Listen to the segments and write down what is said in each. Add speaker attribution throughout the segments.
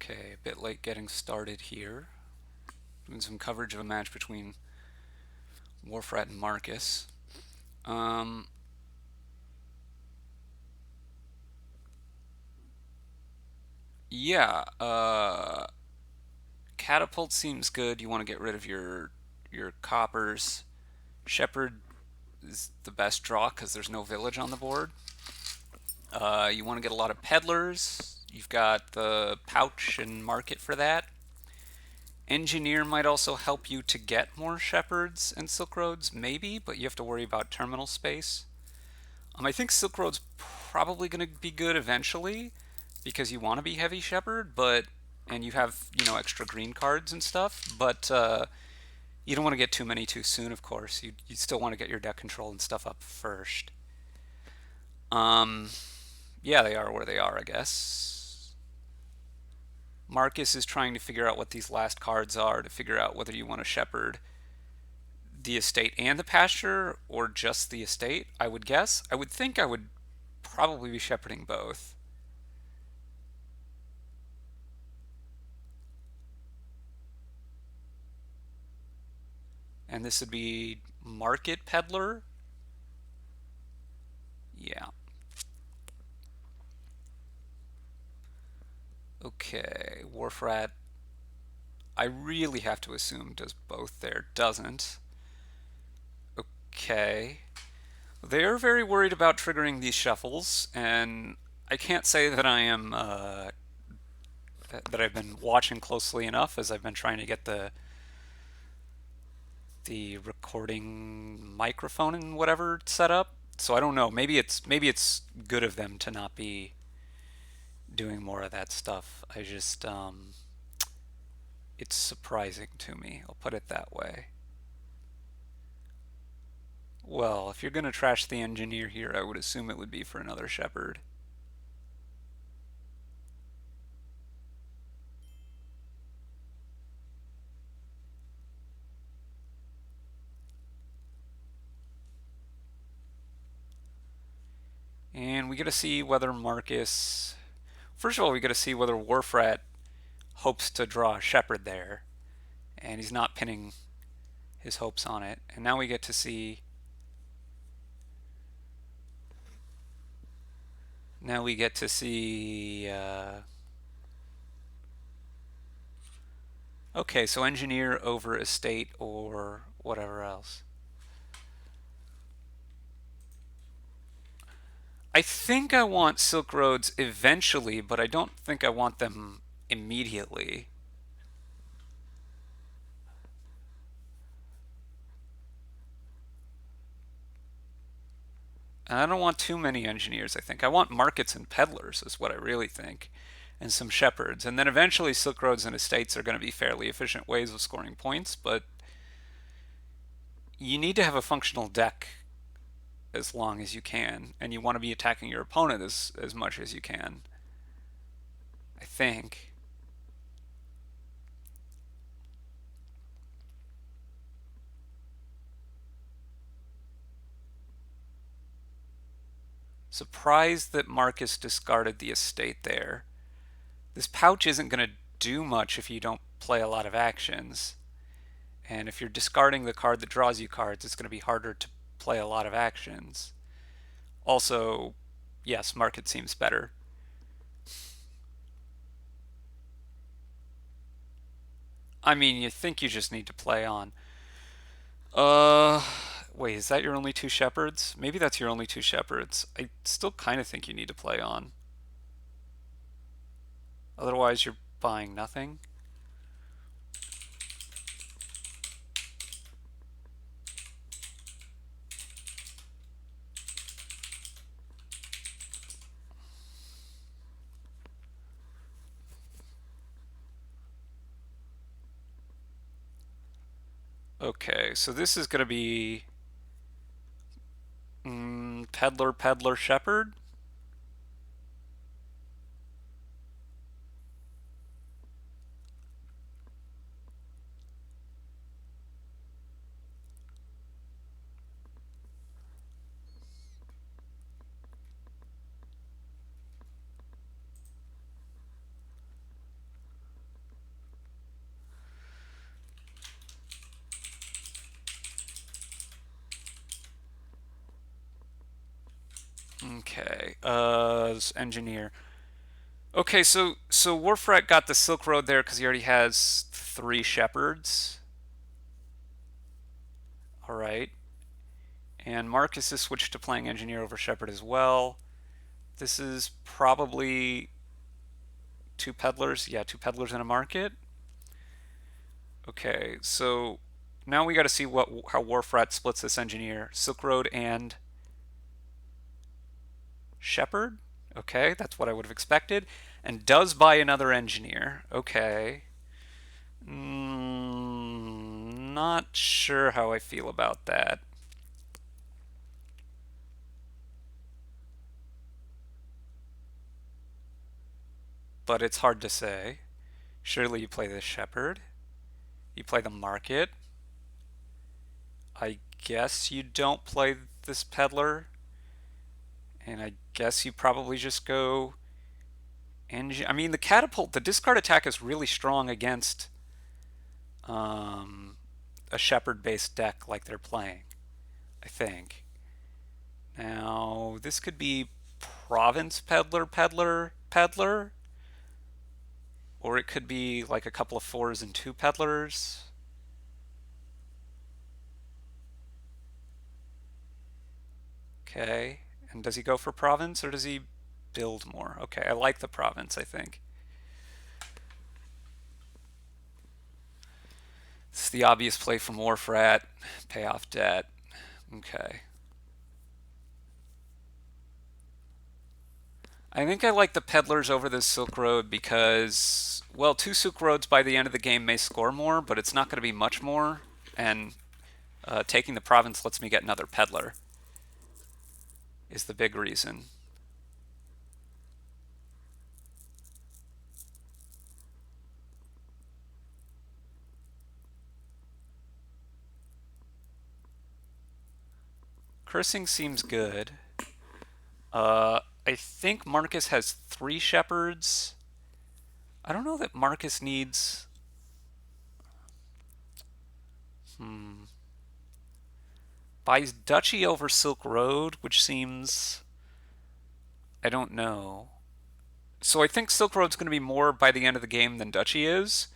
Speaker 1: Okay, a bit late getting started here. Doing some coverage of a match between wharf and Marcus. Um, yeah, Catapult seems good. You want to get rid of your coppers. Shepherd is the best draw because there's no village on the board. You want to get a lot of peddlers. You've got the pouch and market for that. Engineer might also help you to get more shepherds and silk roads, maybe, but you have to worry about terminal space. I think Silk Road's probably going to be good eventually because you want to be heavy shepherd, but and you have extra green cards and stuff, but you don't want to get too many too soon. Of course, you still want to get your deck control and stuff up first. Um, yeah, they are where they are, I guess. Marcus is trying to figure out what these last cards are to figure out whether you want to shepherd the estate and the pasture or just the estate. I would guess. I would think I would probably be shepherding both. And this would be Market Peddler. Yeah. Okay. Wharf Rat, I really have to assume does both there. Doesn't. Okay. They're very worried about triggering these shuffles, and I can't say that I am that I've been watching closely enough as I've been trying to get the recording microphone and whatever set up. So I don't know. Maybe it's good of them to not be doing more of that stuff. It's surprising to me. I'll put it that way. Well, if you're going to trash the engineer here, I would assume it would be for another shepherd. And we got to see whether Marcus. First of all, we got to see whether Wharfrat hopes to draw a shepherd there, and he's not pinning his hopes on it. And now we get to see. Now we get to see. Okay, so engineer over estate or whatever else. I think I want Silk Roads eventually, but I don't think I want them immediately. And I don't want too many engineers, I think. I want markets and peddlers, is what I really think, and some shepherds. And then eventually, Silk Roads and estates are going to be fairly efficient ways of scoring points, but you need to have a functional deck as long as you can, and you want to be attacking your opponent as much as you can, I think. Surprised that Marcus discarded the estate there. This pouch isn't going to do much if you don't play a lot of actions. And if you're discarding the card that draws you cards, it's going to be harder to play a lot of actions. Also, yes, market seems better. I mean, you think you just need to play on. Uh, Wait, is that your only two shepherds? Maybe that's your only two shepherds. I still kind of think you need to play on. Otherwise, you're buying nothing. Okay, so this is going to be peddler, peddler, shepherd. Okay, engineer. Okay, so Warfrat got the Silk Road there because he already has 3 shepherds. All right, and Marcus has switched to playing engineer over shepherd as well. This is probably 2 peddlers. Yeah, 2 peddlers in a market. Okay, so now we got to see how Warfrat splits this engineer. Silk Road and shepherd. Okay, that's what I would have expected. And does buy another engineer. Okay. Not sure how I feel about that. But it's hard to say. Surely you play the shepherd. You play the market. I guess you don't play this peddler. And I guess you probably just go engine. I mean, the catapult, the discard attack is really strong against um, a shepherd-based deck like they're playing, I think. Now, this could be province peddler, peddler, peddler, or it could be like a couple of 4s and 2 peddlers. Okay, and does he go for province or does he build more? Okay, I like the province, I think. It's the obvious play from Warfrat, pay off debt. Okay. I think I like the peddlers over the Silk Road because, well, 2 Silk Roads by the end of the game may score more, but it's not going to be much more. And taking the province lets me get another peddler, is the big reason. Cursing seems good. I think Marcus has 3 shepherds. I don't know that Marcus needs. Buys Duchy over Silk Road, which seems. I don't know. So I think Silk Road's going to be more by the end of the game than Duchy is.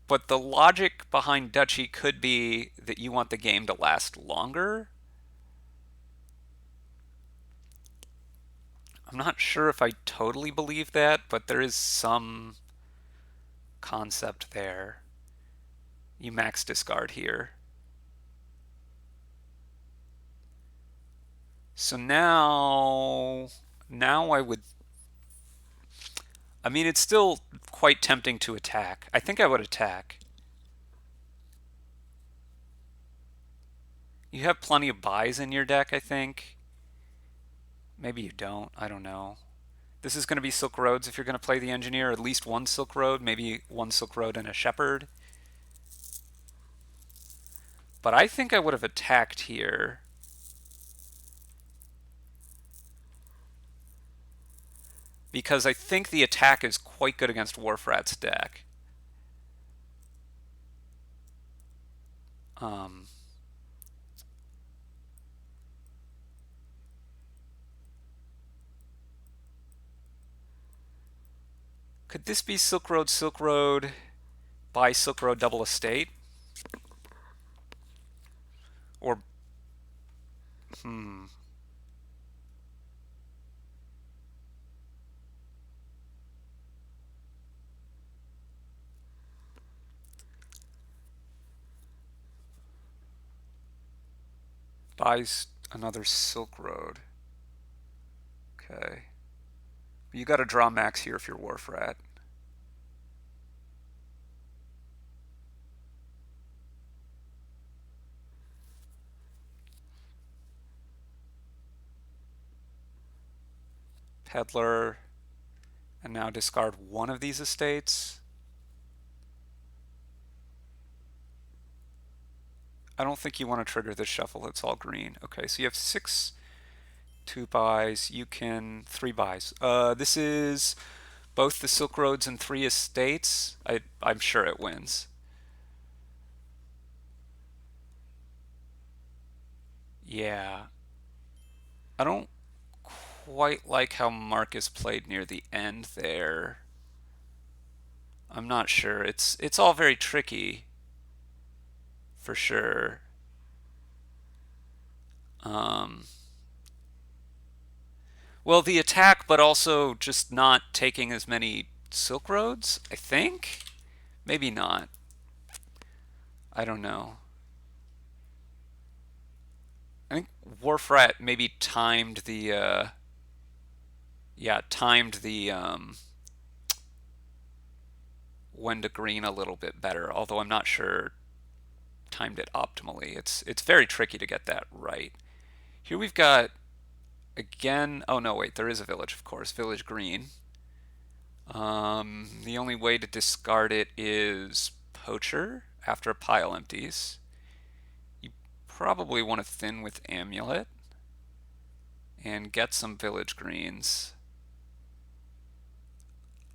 Speaker 1: But the logic behind Duchy could be that you want the game to last longer. I'm not sure if I totally believe that, but there is some concept there. You max discard here. So now I would. I mean, it's still quite tempting to attack. I think I would attack. You have plenty of buys in your deck, I think. Maybe you don't. I don't know. This is going to be Silk Roads if you're going to play the Engineer. At least 1 Silk Road, maybe 1 Silk Road and a Shepherd. But I think I would have attacked here. Because I think the attack is quite good against Warfrat's deck. Could this be Silk Road, buy Silk Road double estate? Or, buys another Silk Road. Okay. You got to draw max here if you're Warfrat. Peddler, and now discard one of these estates. I don't think you want to trigger this shuffle. It's all green. Okay, so you have 6 2 buys. You can 3 buys. This is both the Silk Roads and 3 estates. I'm sure it wins. Yeah. I don't quite like how Marcus played near the end there. I'm not sure. It's all very tricky, for sure. Um, well, the attack, but also just not taking as many Silk Roads, I think? Maybe not. I don't know. I think wharf maybe timed the timed the when to green a little bit better, although I'm not sure timed it optimally. It's very tricky to get that right. Here we've got again, oh no, wait, there is a village, of course, village green. The only way to discard it is poacher after a pile empties. You probably want to thin with amulet and get some village greens.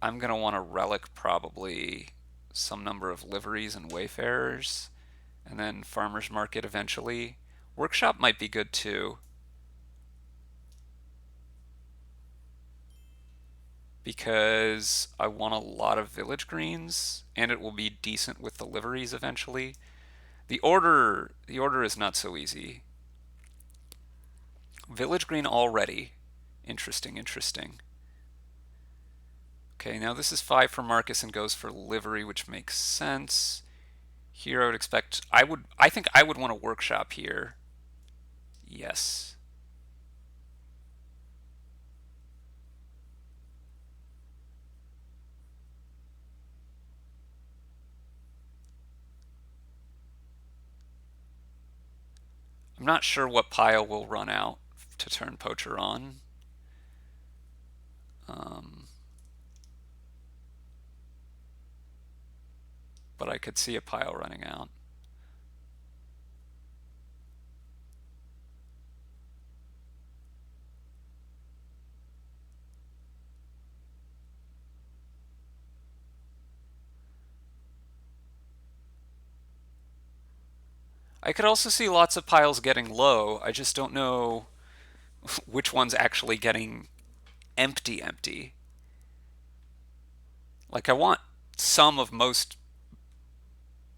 Speaker 1: I'm going to want to relic probably some number of liveries and wayfarers, and then farmer's market eventually. Workshop might be good too, because I want a lot of village greens, and it will be decent with the liveries eventually. The order is not so easy. Village green already. Interesting, interesting. Okay, now this is 5 for Marcus and goes for livery, which makes sense. Here I would expect I think I would want a workshop here. Yes. I'm not sure what pile will run out to turn poacher on. Um, but I could see a pile running out. I could also see lots of piles getting low. I just don't know which one's actually getting empty. Like I want some of most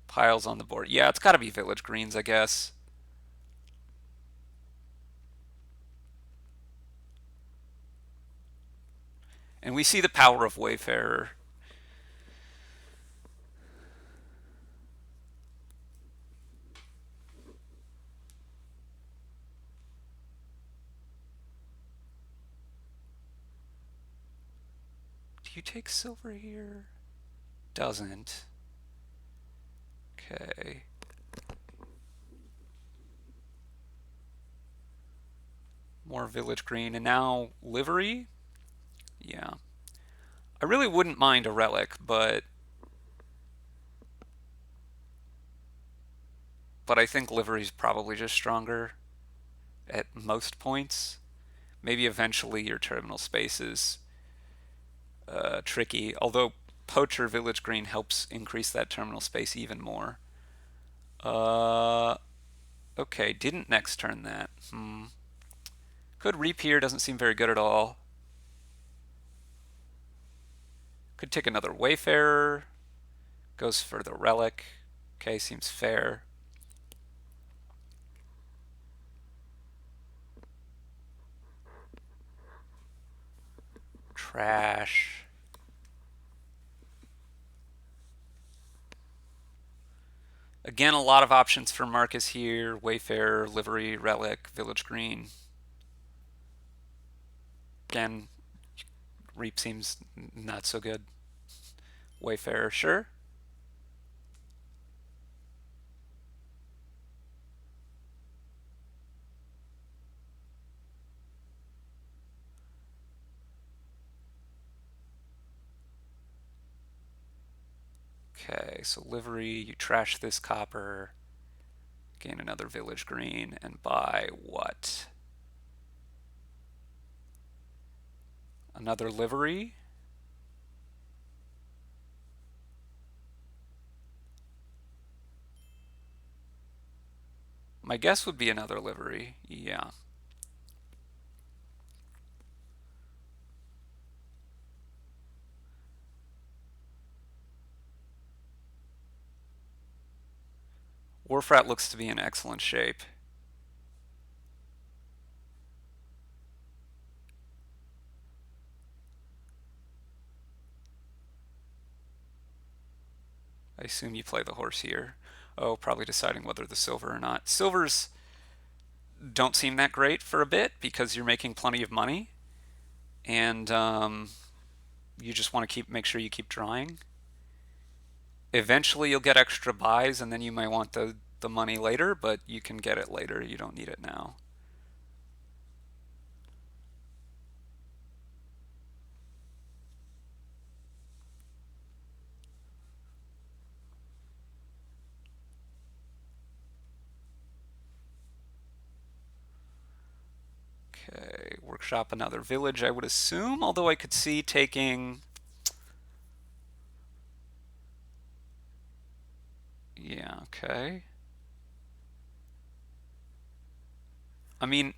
Speaker 1: piles on the board. Yeah, it's got to be village greens, I guess. And we see the power of Wayfarer. Do you take silver here? Doesn't. Okay. More village green. And now livery? Yeah. I really wouldn't mind a relic, but I think livery's probably just stronger at most points. Maybe eventually your terminal space is tricky, although poacher village green helps increase that terminal space even more. Uh, okay, didn't next turn that. Could reap here, doesn't seem very good at all. Could take another wayfarer. Goes for the relic. Okay, seems fair. Trash. Again, a lot of options for Marcus here. Wayfarer, livery, relic, village green. Again, reap seems not so good. Wayfarer, sure. Okay, so livery, you trash this copper, gain another village green, and buy what? Another livery? My guess would be another livery, yeah. Wharf looks to be in excellent shape. I assume you play the horse here. Oh, probably deciding whether the silver or not. Silvers don't seem that great for a bit because you're making plenty of money, and you just want to make sure you keep drawing. Eventually, you'll get extra buys, and then you might want the money later, but you can get it later. You don't need it now. Okay, workshop another village, I would assume, although I could see taking. Yeah, okay. I mean,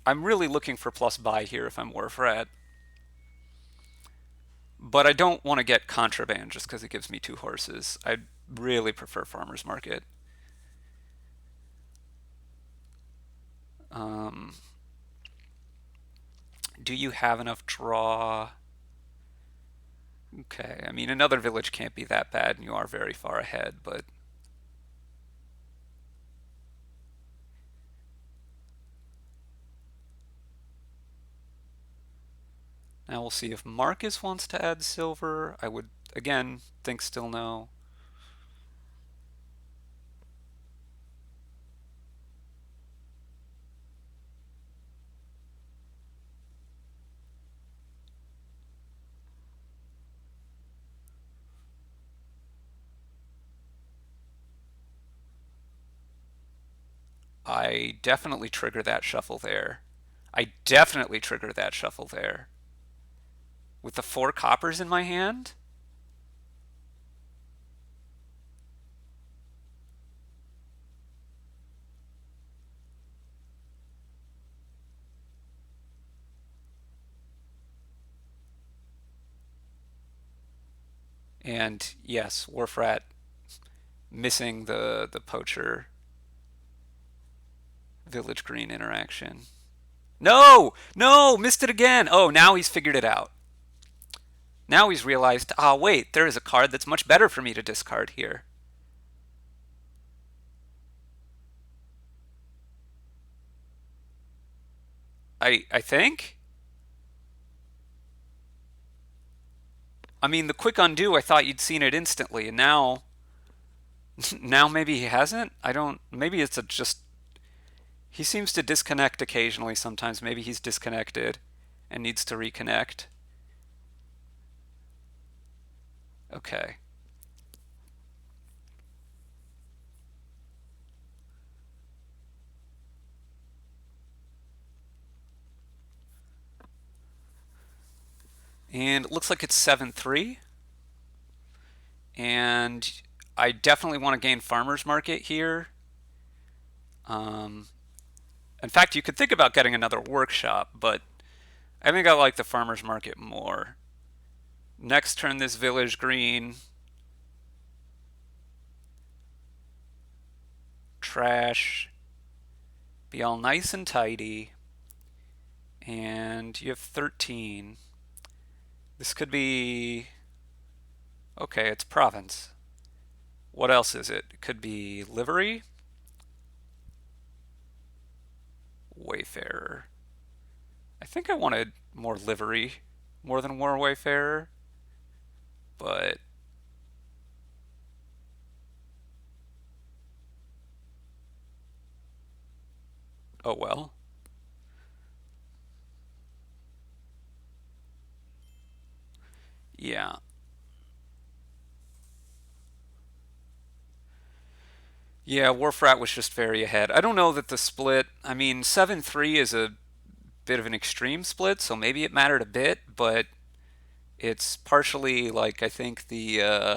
Speaker 1: I'm really looking for plus buy here if I'm Warfrat, but I don't want to get contraband just because it gives me two horses. I'd really prefer farmer's market. Um, do you have enough draw? Okay, I mean, another village can't be that bad, and you are very far ahead, but now we'll see if Marcus wants to add silver. I would, again, think still no. I definitely trigger that shuffle there. I definitely trigger that shuffle there. With the 4 coppers in my hand? And yes, Wharfrat missing the poacher village green interaction. No! No! Missed it again! Oh, now he's figured it out. Now he's realized, ah, wait, there is a card that's much better for me to discard here. I think? I mean, the quick undo, I thought you'd seen it instantly, and now, now maybe he hasn't. I don't. Maybe it's a just. He seems to disconnect occasionally. Sometimes maybe he's disconnected, and needs to reconnect. Okay. And it looks like it's 7-3. And I definitely want to gain farmer's market here. Um, in fact, you could think about getting another workshop, but I think I like the farmer's market more. Next turn this village green. Trash. Be all nice and tidy. And you have 13. This could be... Okay, it's province. What else is it? It could be livery. Wayfarer. I think I wanted more livery more than war wayfarer, but oh well. Yeah. Yeah, Warfrat was just very ahead. I don't know that the split, I mean, 7-3 is a bit of an extreme split, so maybe it mattered a bit, but it's partially like I think I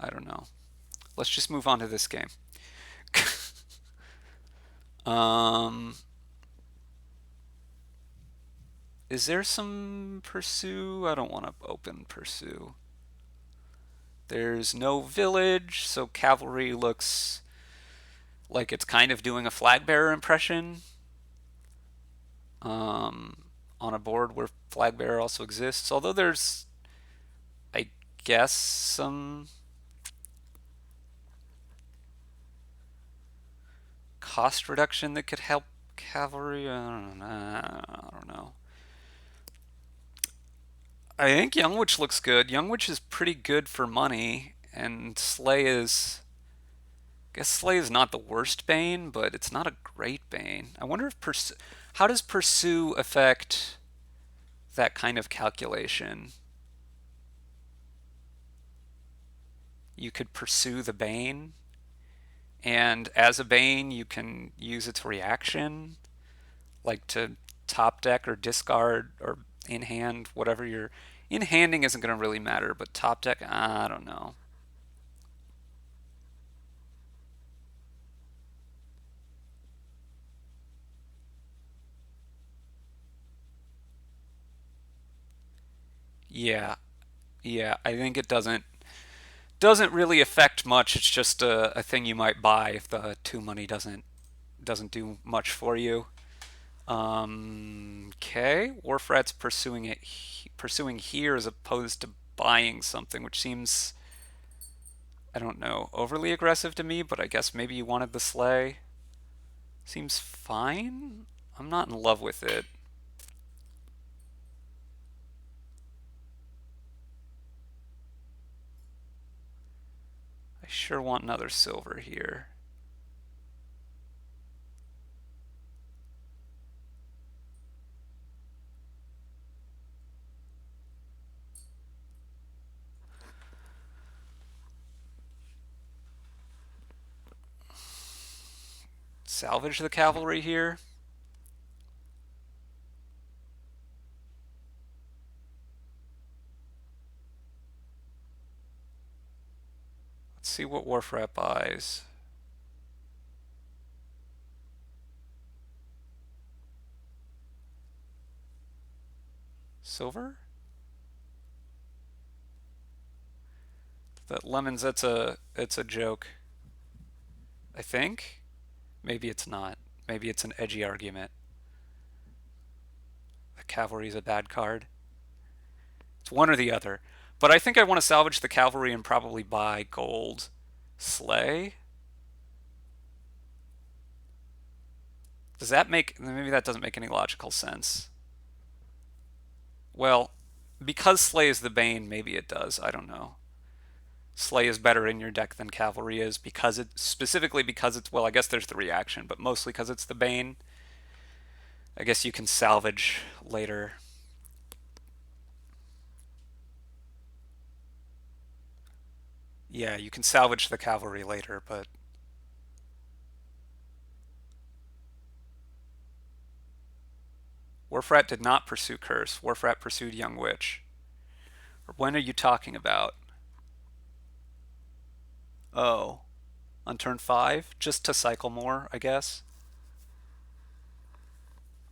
Speaker 1: don't know. Let's just move on to this game. um Is there some pursue? I don't want to open pursue. There's no village, so cavalry looks like it's kind of doing a flag bearer impression um, on a board where flag bearer also exists. Although there's, I guess, some cost reduction that could help cavalry. I don't know. I think Youngwich looks good. Youngwich is pretty good for money, and Slay is. I guess Slay is not the worst Bane, but it's not a great Bane. I wonder if how does Pursue affect that kind of calculation? You could pursue the Bane, and as a Bane, you can use its reaction, like to top deck or discard or in hand, whatever your in handing isn't going to really matter, but top deck, I don't know. Yeah, yeah, I think it doesn't really affect much. It's just a thing you might buy if the two money doesn't do much for you. Okay, Wharf Rat's pursuing here as opposed to buying something, which seems, I don't know, overly aggressive to me, but I guess maybe you wanted the sleigh. Seems fine. I'm not in love with it. I sure want another silver here. Salvage the cavalry here. Let's see what Wharf Rat buys. Silver? That lemons, it's a joke. I think. Maybe it's not. Maybe it's an edgy argument. The cavalry's a bad card. It's one or the other. But I think I want to salvage the cavalry and probably buy gold. Slay? Does that make. Maybe that doesn't make any logical sense. Well, because Slay is the Bane, maybe it does. I don't know. Slay is better in your deck than Cavalry is because specifically because it's, well, I guess there's the reaction, but mostly because it's the Bane. I guess you can salvage later. Yeah, you can salvage the cavalry later, but Wharfrat did not pursue Curse. Wharfrat pursued Young Witch. When are you talking about? Oh, on turn 5? Just to cycle more, I guess?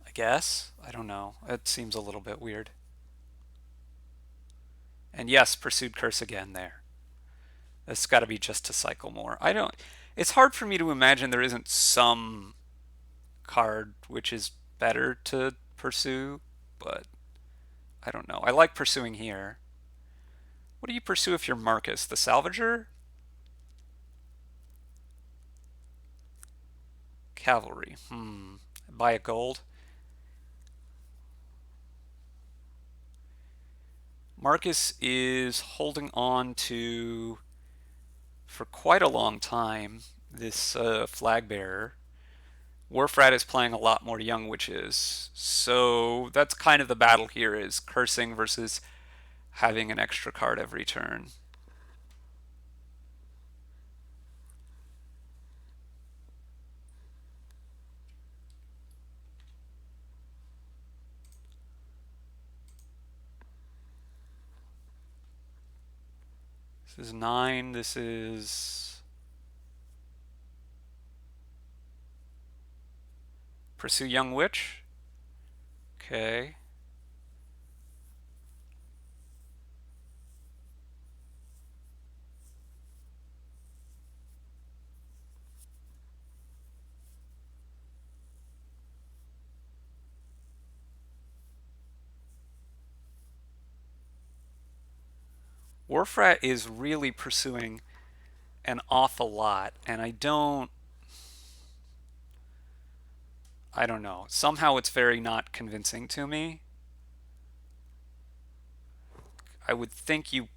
Speaker 1: I guess? I don't know. It seems a little bit weird. And yes, pursued Curse again there. It's got to be just to cycle more. I don't. It's hard for me to imagine there isn't some card which is better to pursue, but I don't know. I like pursuing here. What do you pursue if you're Marcus? The Salvager? Cavalry. Buy a gold. Marcus is holding on to, for quite a long time, this flag bearer. Wharfrat is playing a lot more young witches, so that's kind of the battle here: is cursing versus having an extra card every turn. This is 9. This is pursue young witch. Okay. Wharf is really pursuing an awful lot, and I don't know. Somehow it's very not convincing to me. I would think you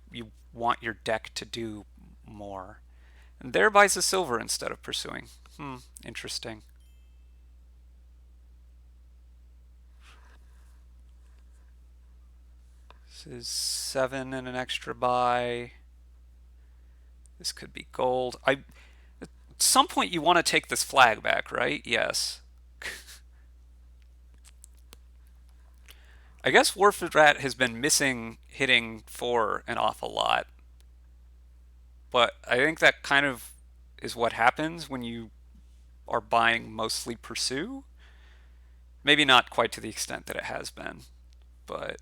Speaker 1: want your deck to do more. And there buys a silver instead of pursuing. Interesting. This is 7 and an extra buy. This could be gold. At some point you want to take this flag back, right? Yes. I guess Wharf has been missing hitting 4 an awful lot. But I think that kind of is what happens when you are buying mostly pursue. Maybe not quite to the extent that it has been, but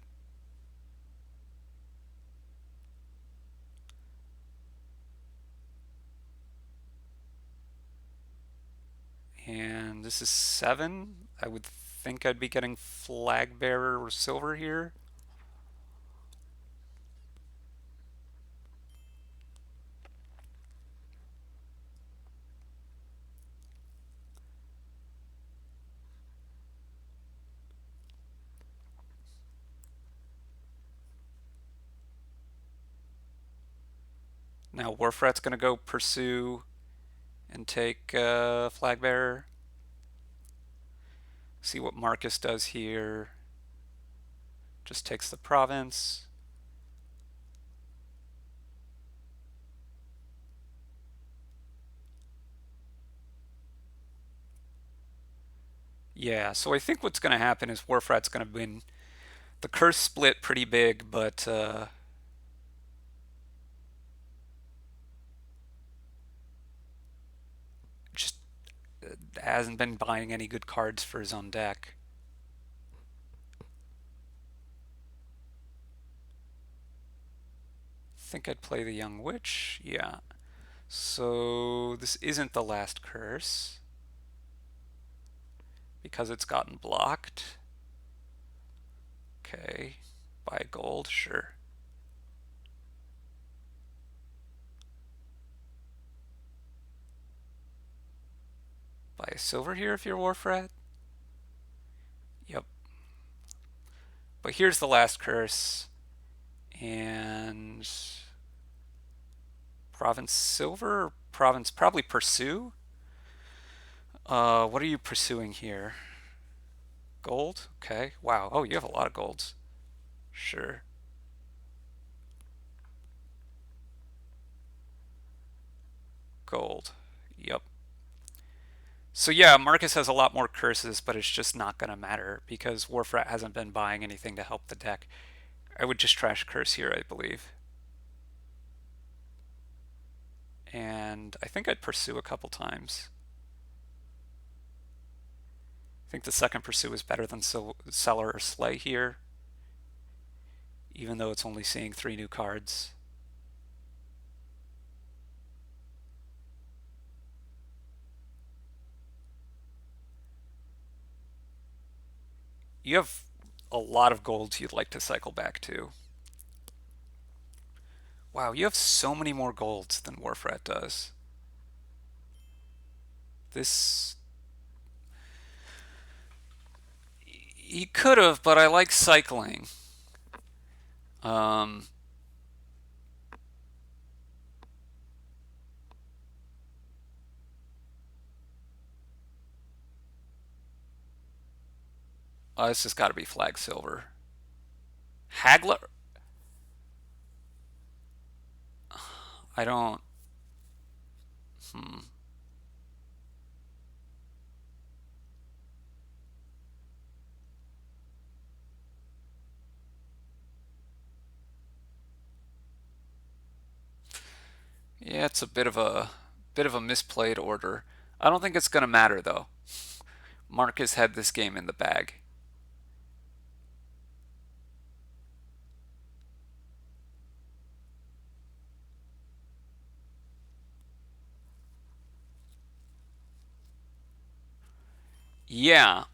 Speaker 1: and this is 7. I would think I'd be getting flag bearer or silver here. Now Wharfrat's going to go pursue and take flag bearer. See what Marcus does here. Just takes the province. Yeah, so I think what's going to happen is Wharfrat's going to win. The curse split pretty big, but just hasn't been buying any good cards for his own deck. Think I'd play the Young Witch. Yeah. So this isn't the last curse because it's gotten blocked. Okay. Buy gold, sure. Buy a silver here if you're Wharfrat. Yep. But here's the last curse. And province silver, province probably pursue. What are you pursuing here? Gold? Okay. Wow. Oh, you have a lot of golds. Sure. Gold. Yep. So yeah, Marcus has a lot more curses, but it's just not going to matter because Wharfrat hasn't been buying anything to help the deck. I would just trash curse here, I believe. And I think I'd pursue a couple times. I think the second pursue is better than Cellar or Slay here, even though it's only seeing 3 new cards. You have a lot of golds you'd like to cycle back to. Wow, you have so many more golds than Wharfrat does. This... He could have, but I like cycling. Um, this has got to be flag silver. Haggler? I don't... Yeah, it's a bit of a misplayed order. I don't think it's going to matter though. Marcus had this game in the bag. Yeah,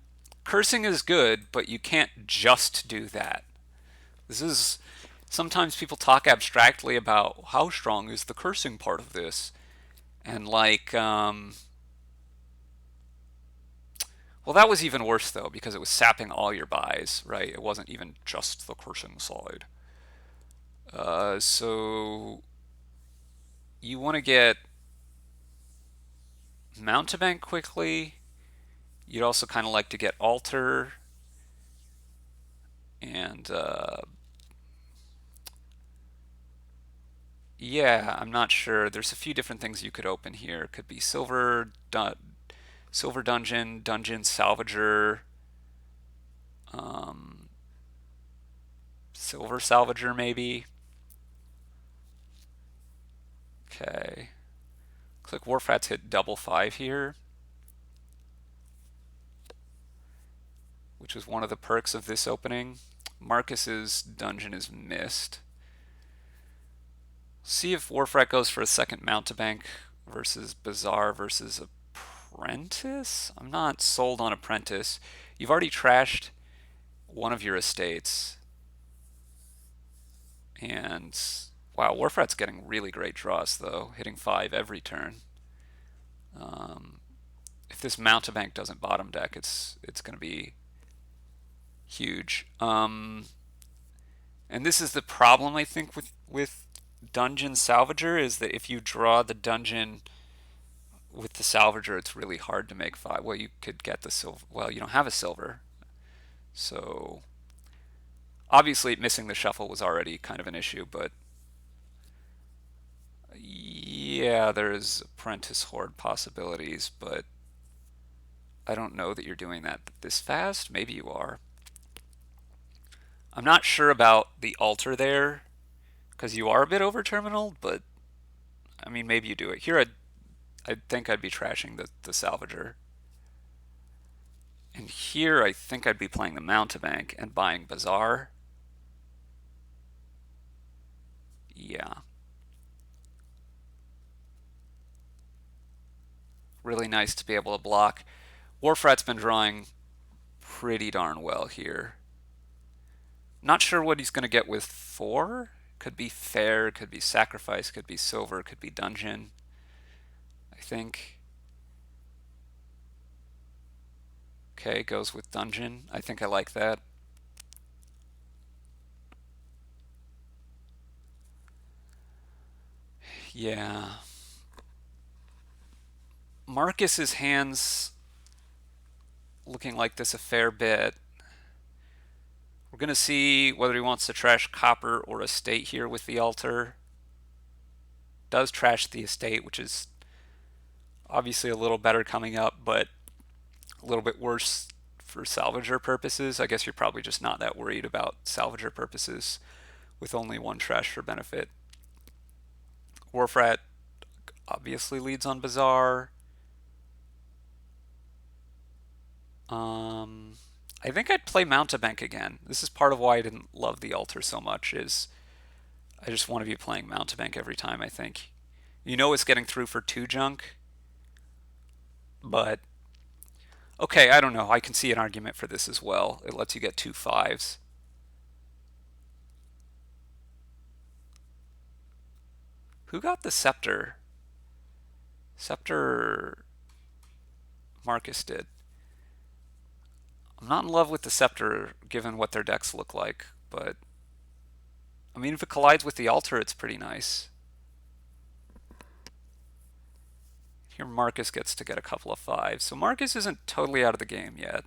Speaker 1: cursing is good, but you can't just do that. This is sometimes people talk abstractly about how strong is the cursing part of this, and like, well, that was even worse though because it was sapping all your buys, right? It wasn't even just the cursing side. So you want to get mountebank quickly. You'd also kind of like to get altar and yeah, I'm not sure. There's a few different things you could open here. It could be silver dungeon, dungeon salvager, um, silver salvager maybe. Okay. Click wharf rats hit double 5 here, which was one of the perks of this opening. Marcus's dungeon is missed. See if wharf rat goes for a second mountebank versus bazaar versus apprentice. I'm not sold on apprentice. You've already trashed one of your estates. And wow, Warfrat's getting really great draws though, hitting 5 every turn. If this mountebank doesn't bottom deck, it's going to be huge. And this is the problem I think with Dungeon Salvager is that if you draw the dungeon with the Salvager, it's really hard to make 5. Well, you could get the silver. Well, you don't have a silver, so obviously missing the shuffle was already kind of an issue, but yeah, there's apprentice horde possibilities, but I don't know that you're doing that this fast. Maybe you are. I'm not sure about the altar there because you are a bit over terminal, but I mean, maybe you do it. Here, I think I'd be trashing the salvager. And here, I think I'd be playing the mountebank and buying bazaar. Yeah. Really nice to be able to block. Warfrat's been drawing pretty darn well here. Not sure what he's going to get with 4. Could be fair, could be sacrifice, could be silver, could be dungeon. I think. Okay, goes with dungeon. I think I like that. Yeah. Marcus's hands looking like this a fair bit. We're going to see whether he wants to trash copper or estate here with the altar. Does trash the estate, which is obviously a little better coming up, but a little bit worse for salvager purposes. I guess you're probably just not that worried about salvager purposes with only 1 trash for benefit. Warfrat obviously leads on bazaar. I think I'd play mountebank again. This is part of why I didn't love the altar so much is I just want to be playing mountebank every time, I think. You know it's getting through for 2 junk, but okay, I don't know. I can see an argument for this as well. It lets you get 2 5s. Who got the scepter? Scepter Marcus did. I'm not in love with the scepter given what their decks look like, but I mean if it collides with the altar it's pretty nice. Here Marcus gets to get a couple of 5s. So Marcus isn't totally out of the game yet.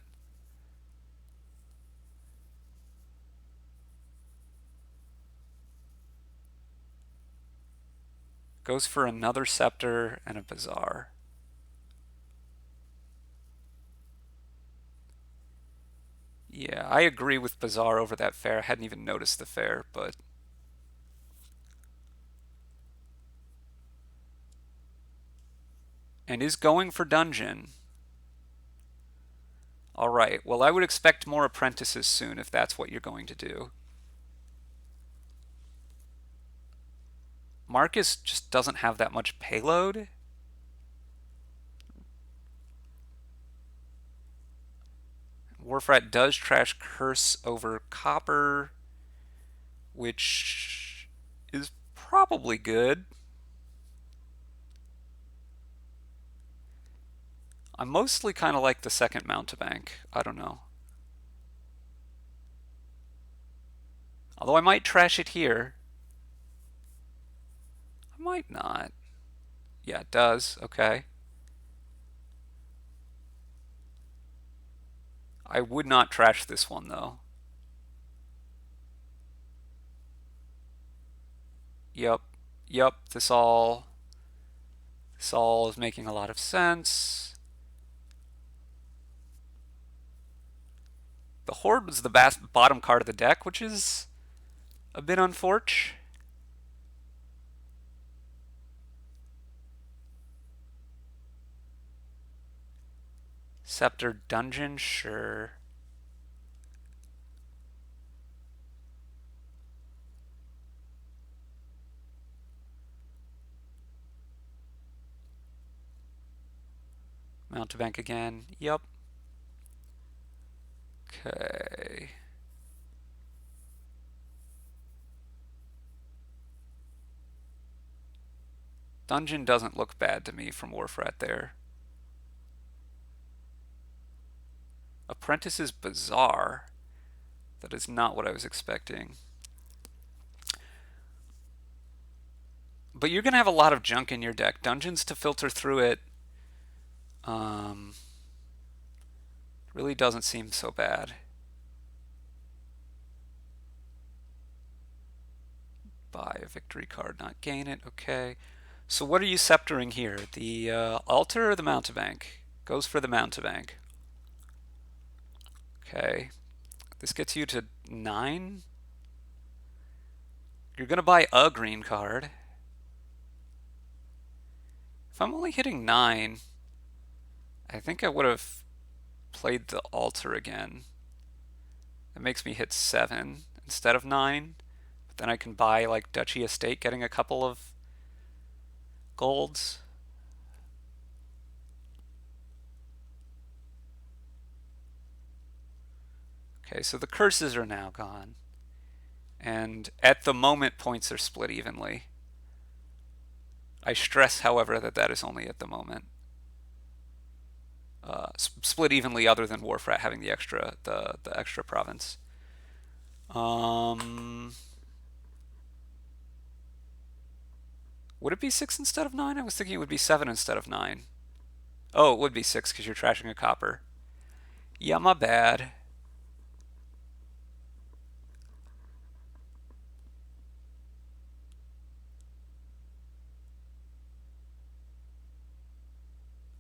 Speaker 1: Goes for another scepter and a bazaar. Yeah, I agree with bazaar over that fair. I hadn't even noticed the fair, but and is going for dungeon. All right. Well, I would expect more apprentices soon if that's what you're going to do. Marcus just doesn't have that much payload. Warfrat does trash curse over copper. which is probably good. I mostly kind of like the second mountebank. I don't know. Although I might trash it here. I might not. Yeah, it does. Okay. I would not trash this one though. Yep. Yep. This all is making a lot of sense. The Horde was the bottom card of the deck, which is a bit unfortunate. Scepter Dungeon, sure. Mountebank again. Yep. Okay. Dungeon doesn't look bad to me from wharf right there. Apprentice is bizarre. That is not what I was expecting. But you're going to have a lot of junk in your deck. Dungeons to filter through it really doesn't seem so bad. Buy a victory card, not gain it. Okay. So what are you sceptering here? The altar or the mountebank? Goes for the mountebank. Okay. This gets you to 9. You're going to buy a green card. If I'm only hitting 9, I think I would have played the altar again. It makes me hit 7 instead of 9. But then I can buy like Duchy Estate, getting a couple of golds. Okay, so the curses are now gone. And at the moment, points are split evenly. I stress, however, that that is only at the moment. Split evenly, other than Warfrat having the extra province. Would it be 6 instead of 9? I was thinking it would be 7 instead of 9. Oh, it would be 6 because you're trashing a copper. Yeah, my bad.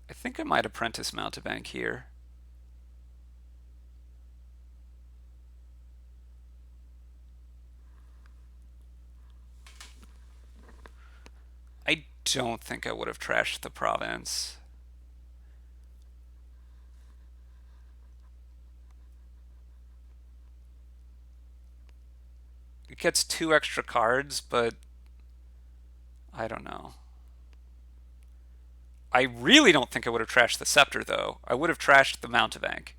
Speaker 1: I think I might apprentice mountebank here. I don't think I would have trashed the province. It gets 2 extra cards, but I don't know. I really don't think I would have trashed the scepter, though. I would have trashed the mountebank.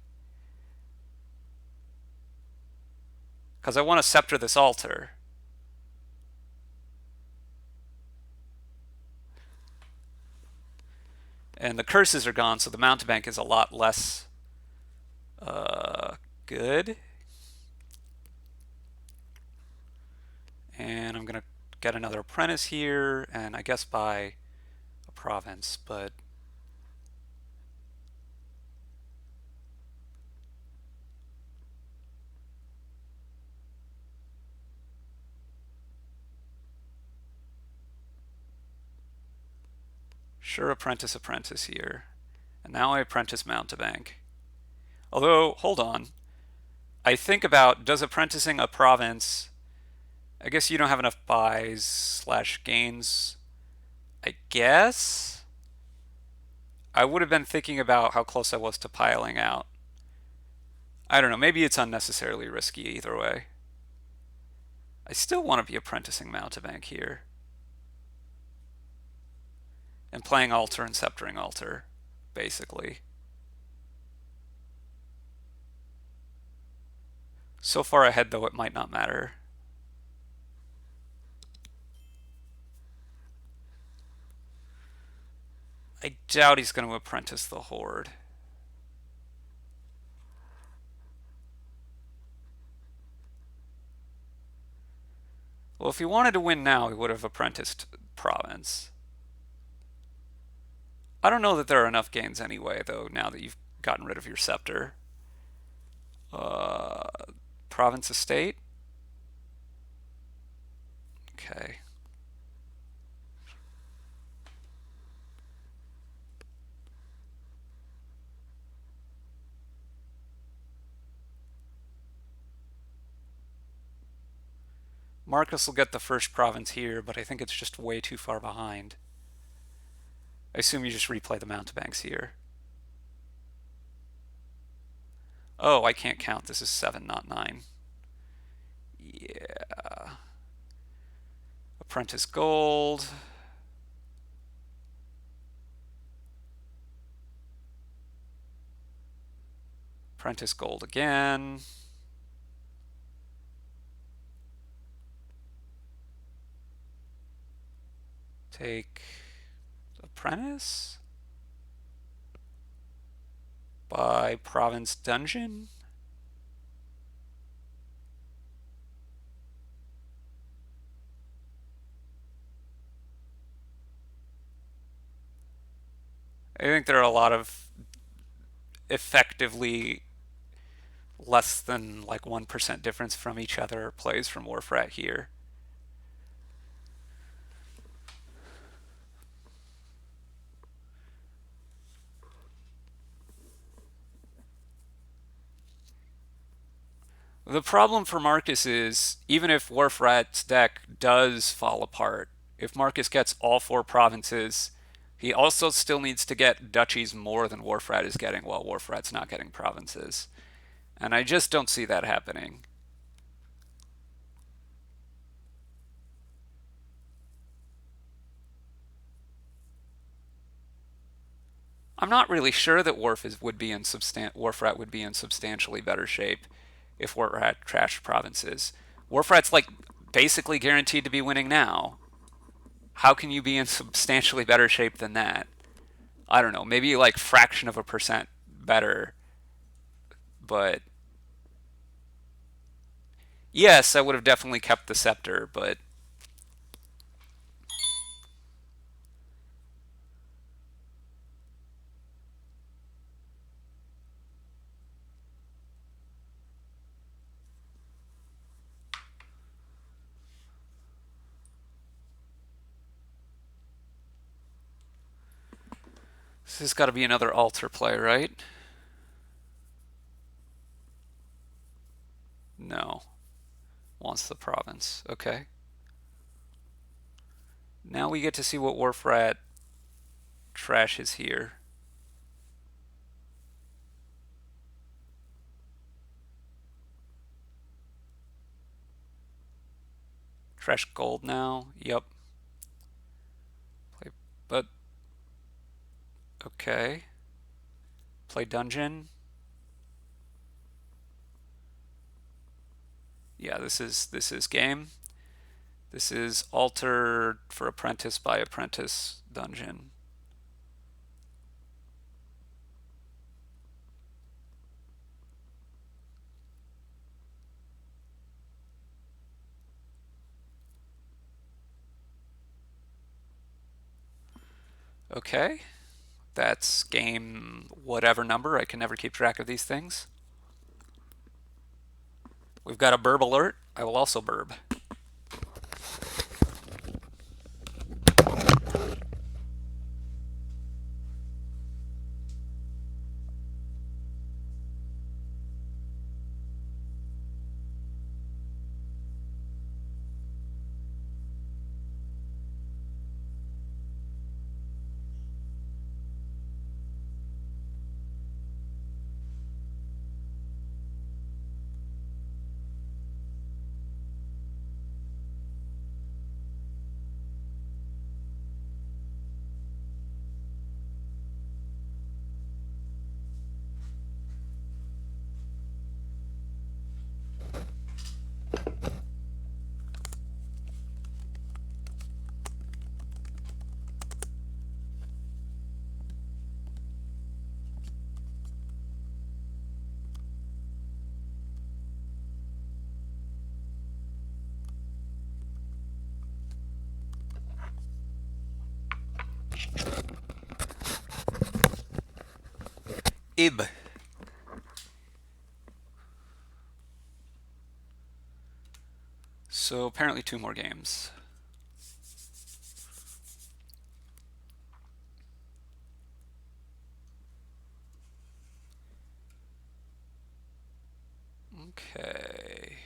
Speaker 1: Because I want to scepter this altar. And the curses are gone, so the mountebank is a lot less good. And I'm going to get another apprentice here, and I guess buy a province, but sure, apprentice here. And now I apprentice mountebank. Although, hold on. I think about, does apprenticing a province, I guess you don't have enough buys/gains, I guess? I would have been thinking about how close I was to piling out. I don't know, maybe it's unnecessarily risky either way. I still want to be apprenticing mountebank here. And playing altar and sceptering altar, basically. So far ahead, though, it might not matter. I doubt he's going to apprentice the horde. Well, if he wanted to win now, he would have apprenticed province. I don't know that there are enough gains anyway, though, now that you've gotten rid of your scepter. Uh, province estate. Okay. Marcus will get the first province here, but I think it's just way too far behind. I assume you just replay the mountebanks here. Oh, I can't count. This is 7, not 9. Yeah. Apprentice gold. Apprentice gold again. Take apprentice. Buy province dungeon. I think there are a lot of effectively less than like 1% difference from each other plays from wharf rat here. The problem for Marcus is, even if wharf rat's deck does fall apart, if Marcus gets all 4 provinces, he also still needs to get duchies more than wharf rat is getting, while wharf rat's not getting provinces. And I just don't see that happening. I'm not really sure that wharf rat would be in substantially better shape if wharf rat trashed provinces. Wharf rat's like basically guaranteed to be winning now. How can you be in substantially better shape than that? I don't know, maybe like fraction of a percent better, but yes, I would have definitely kept the scepter, but this has got to be another altar play, right? No. Wants the province. Okay. Now we get to see what wharf rat trash is here. Trash gold now. Yep. Play, but okay. Play dungeon. Yeah, this is game. This is altar for apprentice by apprentice dungeon. Okay. That's game whatever number. I can never keep track of these things. We've got a burb alert. I will also burb. Ib. So apparently 2 more games. Okay.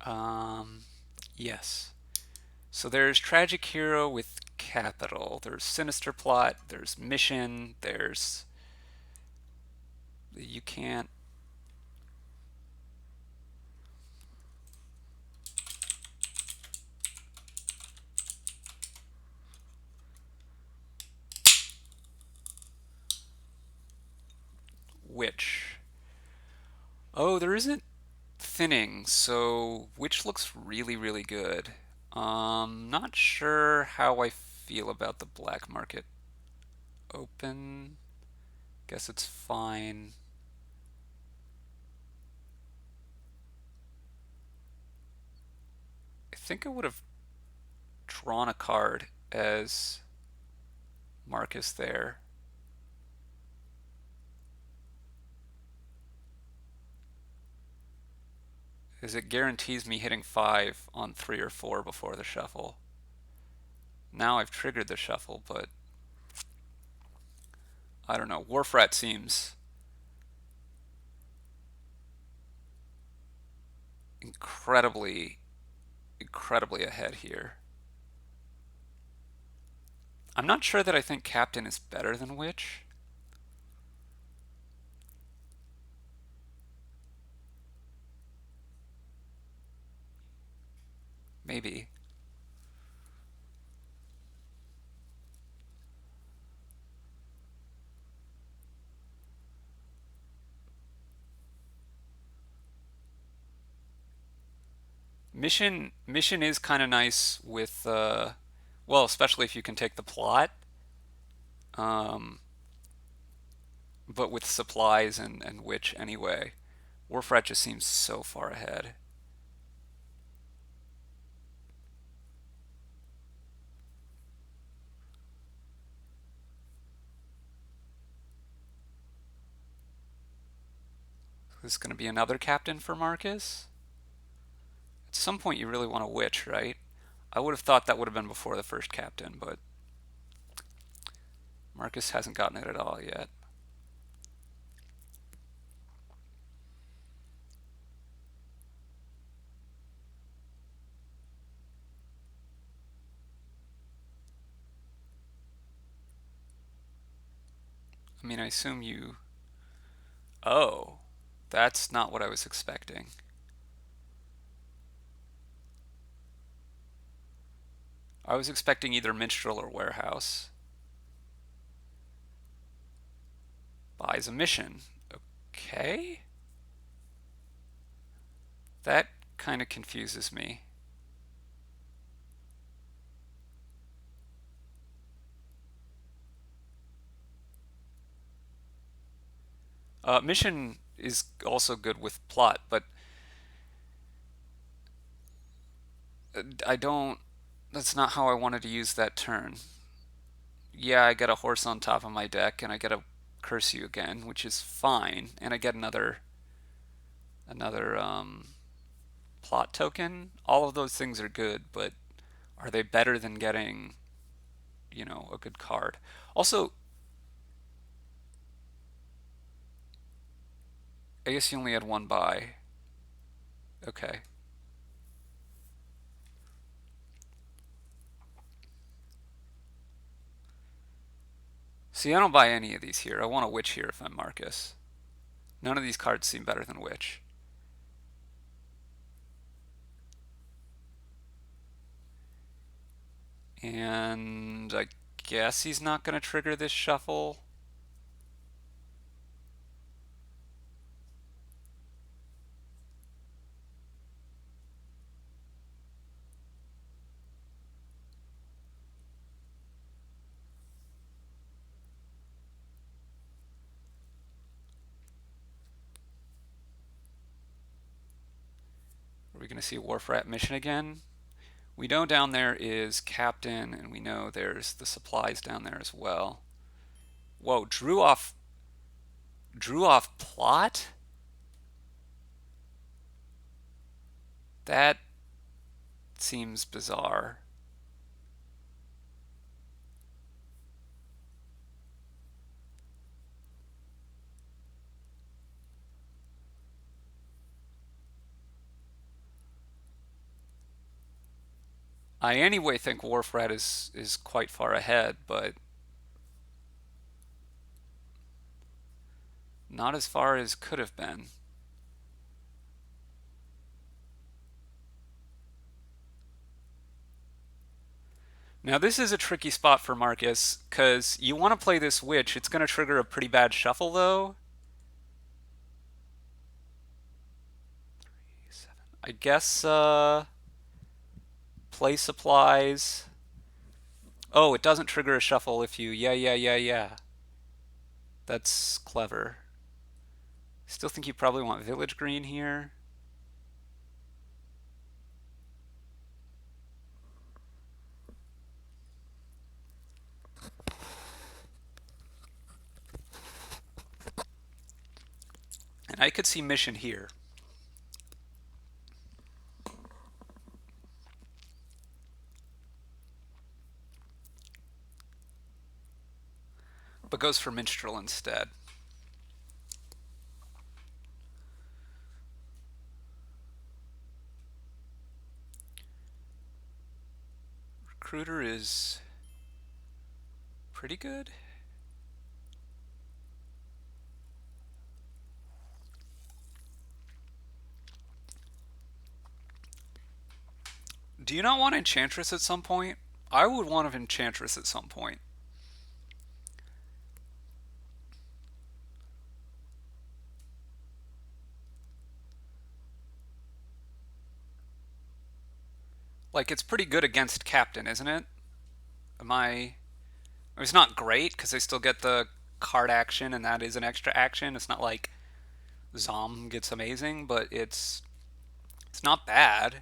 Speaker 1: Um, yes. So there's Tragic Hero with Capital. There's Sinister Plot. There's Mission. There's you can't. Which? Oh, there isn't thinning. So which looks really really good. Not sure how I feel about the black market open. Guess it's fine. I think I would have drawn a card as Marcus there. As it guarantees me hitting 5 on 3 or 4 before the shuffle. Now I've triggered the shuffle, but I don't know. Wharf seems incredibly, incredibly ahead here. I'm not sure that I think Captain is better than Witch. Maybe. Mission is kind of nice with well, especially if you can take the plot. Um, but with supplies and Witch anyway. Wharf just seems so far ahead. This is going to be another captain for Marcus. At some point, you really want a Witch, right? I would have thought that would have been before the first captain, but Marcus hasn't gotten it at all yet. I mean, I assume you. Oh, that's not what I was expecting. I was expecting either Minstrel or Warehouse. Buys a mission. Okay? That kind of confuses me. Mission is also good with plot, but I don't. That's not how I wanted to use that turn. Yeah, I get a horse on top of my deck, and I get a curse you again, which is fine, and I get another plot token. All of those things are good, but are they better than getting, a good card? Also, I guess you only had one buy. Okay. See, I don't buy any of these here. I want a Witch here if I'm Marcus. None of these cards seem better than Witch. And I guess he's not going to trigger this shuffle. Are we going to see Wharf Mission again? We know down there is captain, and we know there's the supplies down there as well. Whoa, drew off plot? That seems bizarre. I anyway think wharf rat is quite far ahead, but not as far as could have been. Now this is a tricky spot for Marcus, because you want to play this witch. It's going to trigger a pretty bad shuffle, though. I guess, play supplies. Oh, it doesn't trigger a shuffle if you... Yeah, yeah, yeah, yeah. That's clever. Still think you probably want village green here. And I could see mission here. But goes for minstrel instead. Recruiter is pretty good. Do you not want Enchantress at some point? I would want an Enchantress at some point. Like, it's pretty good against Captain, isn't it? Am I... It's not great, because they still get the card action, and that is an extra action. It's not like Zom gets amazing, but it's not bad.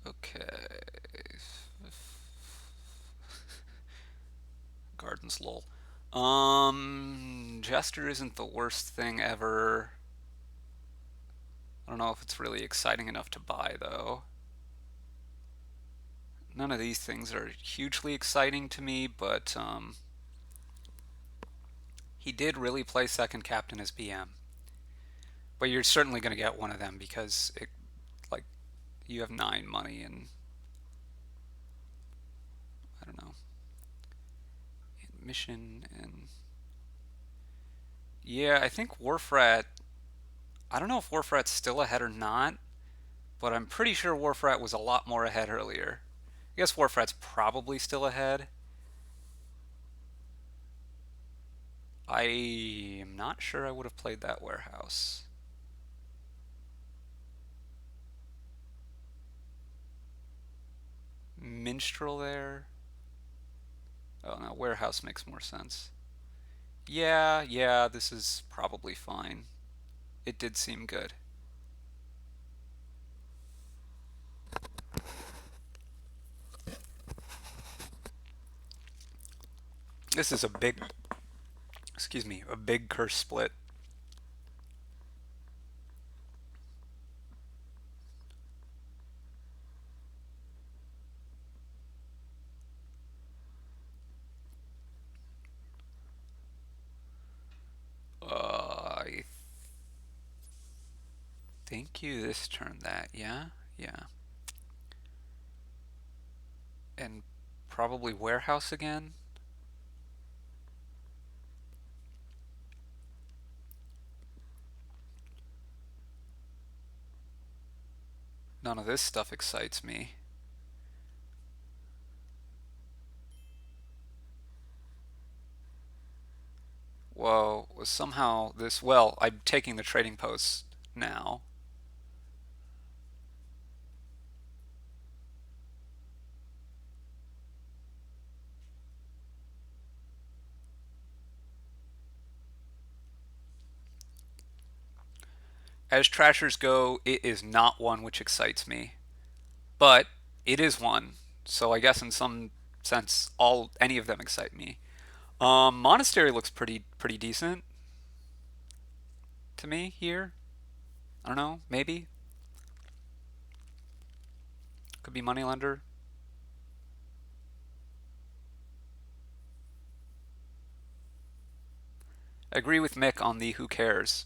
Speaker 1: Okay. Gardens lol. Jester isn't the worst thing ever. I don't know if it's really exciting enough to buy, though. None of these things are hugely exciting to me, but he did really play second captain as BM. But you're certainly going to get one of them because it, like, you have 9 money and I don't know, mission and yeah, I think Wharfrat. I don't know if Wharfrat's still ahead or not, but I'm pretty sure Wharfrat was a lot more ahead earlier. I guess Wharfrat's probably still ahead. I am not sure I would have played that warehouse. Minstrel there. Oh no, warehouse makes more sense. Yeah, yeah, this is probably fine. It did seem good. This is a big, excuse me, a big curse split. I think you this turn that, yeah? Yeah. And probably warehouse again? None of this stuff excites me. Whoa, somehow this... Well, I'm taking the trading post now. as trashers go, it is not one which excites me, but it is one. So I guess in some sense, all any of them excite me. Monastery looks pretty decent to me here. I don't know, maybe could be moneylender. I agree with Mick on the who cares.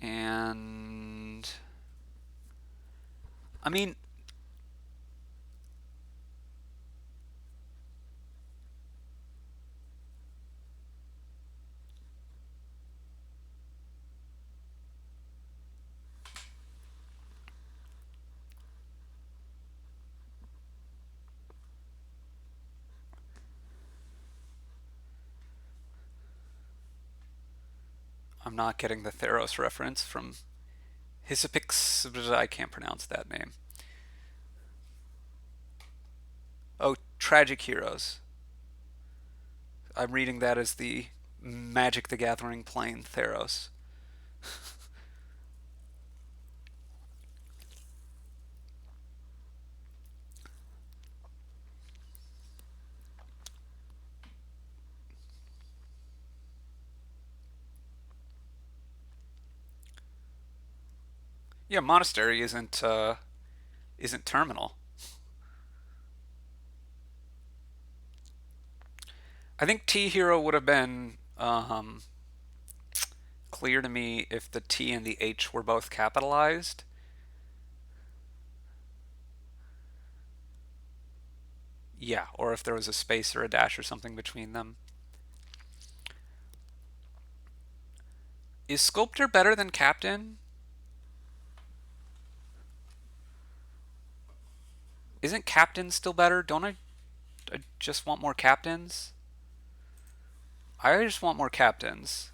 Speaker 1: And I mean, I'm not getting the Theros reference from Hyssopix. I can't pronounce that name. Oh, Tragic Heroes. I'm reading that as the Magic the Gathering plane Theros. Yeah, Monastery isn't terminal. I think T Hero would have been clear to me if the T and the H were both capitalized. Yeah, or if there was a space or a dash or something between them. Is Sculptor better than Captain? Isn't Captain still better? Don't I just want more captains? I just want more captains.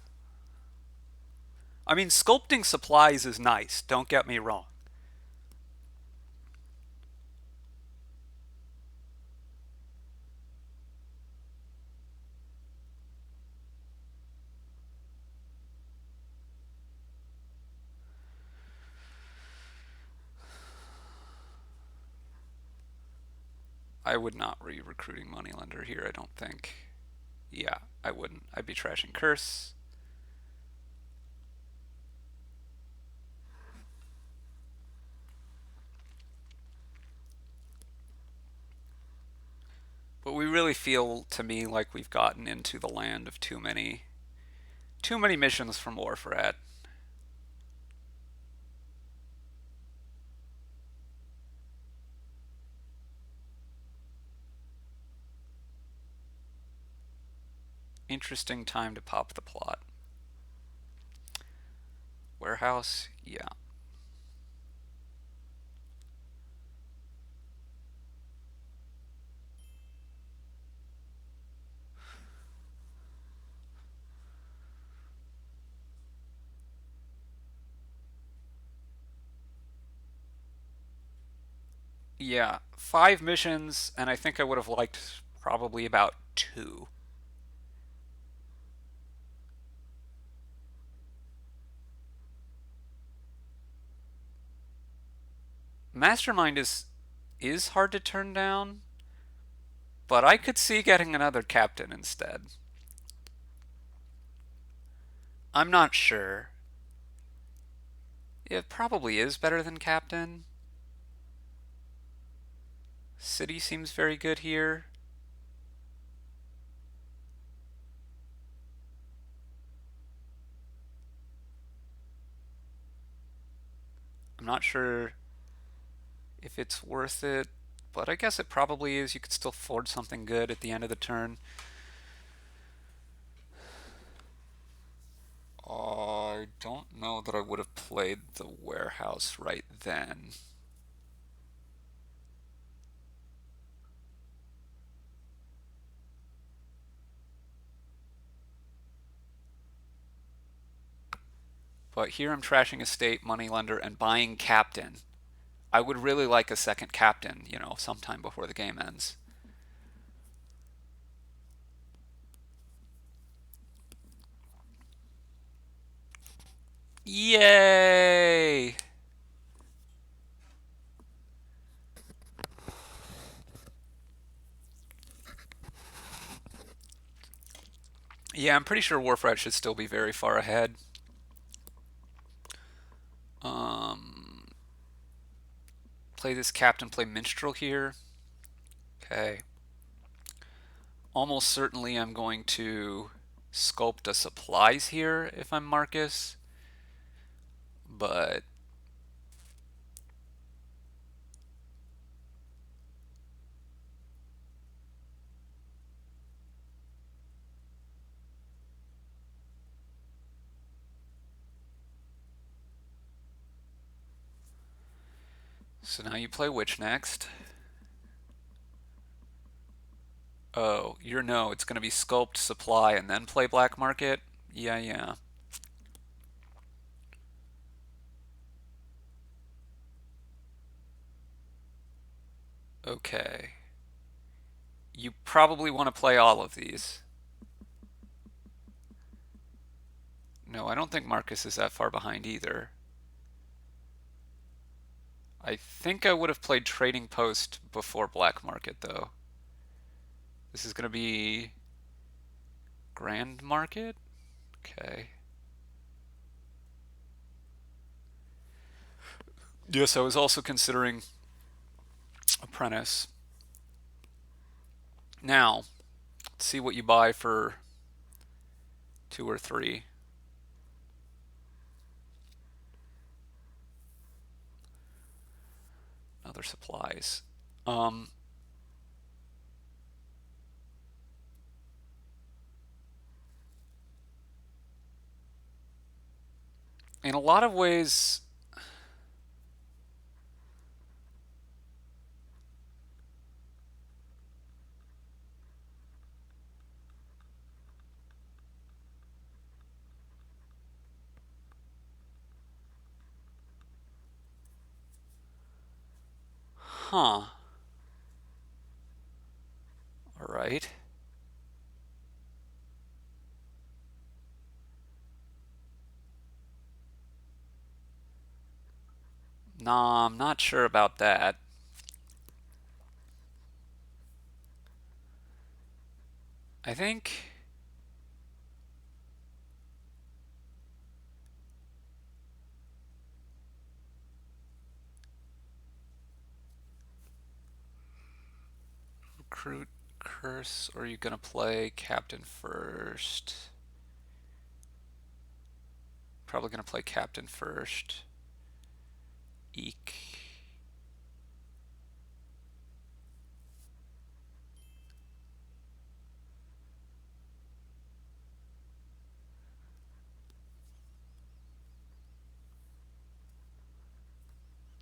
Speaker 1: I mean, sculpting supplies is nice, don't get me wrong. I would not be recruiting Moneylender here, I don't think. Yeah, I wouldn't. I'd be trashing Curse. But we really feel to me like we've gotten into the land of too many missions from Warfrat. Interesting time to pop the plot. Warehouse, yeah. Yeah, 5 missions, and I think I would have liked probably about 2. Mastermind is hard to turn down, but I could see getting another captain instead. I'm not sure. It probably is better than captain. City seems very good here. I'm not sure if it's worth it, but I guess it probably is. You could still forge something good at the end of the turn. I don't know that I would have played the warehouse right then. But here I'm trashing estate, moneylender, and buying captain. I would really like a second captain, sometime before the game ends. Yay! Yeah, I'm pretty sure wharf should still be very far ahead. Um, play this captain, play minstrel here. Okay. Almost certainly I'm going to sculpt a supplies here if I'm Marcus, but so now you play which next? Oh, you're no, it's going to be sculpt, supply, and then play black market? Yeah, yeah. Okay. You probably want to play all of these. No, I don't think Marcus is that far behind either. I think I would have played Trading Post before Black Market, though. This is going to be Grand Market? Okay. Yes, I was also considering Apprentice. Now, let's see what you buy for 2 or 3. Other supplies. Um, in a lot of ways, huh. All right. Nah, I'm not sure about that. I think recruit curse, or are you gonna play captain first? Probably gonna play captain first. Eek.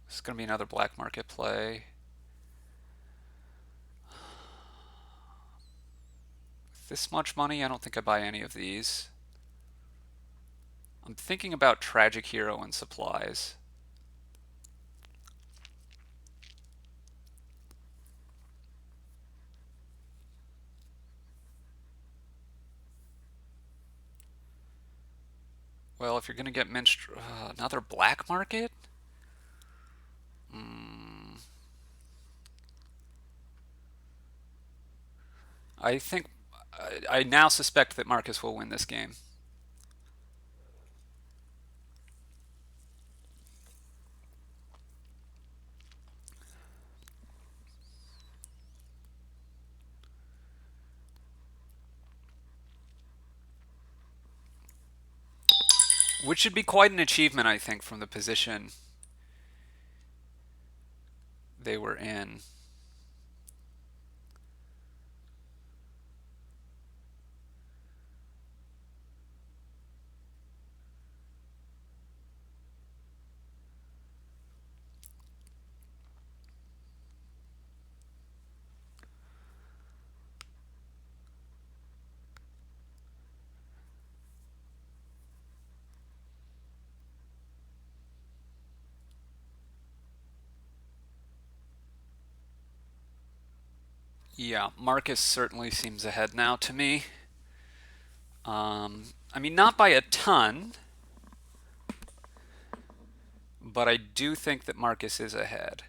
Speaker 1: This is gonna be another black market play. With this much money, I don't think I buy any of these. I'm thinking about tragic hero and supplies. Well, if you're gonna get minstrel, another black market. Mm, I think I now suspect that Marcus will win this game. Which should be quite an achievement, I think, from the position they were in. Yeah, Marcus certainly seems ahead now to me. I mean, not by a ton, but I do think that Marcus is ahead.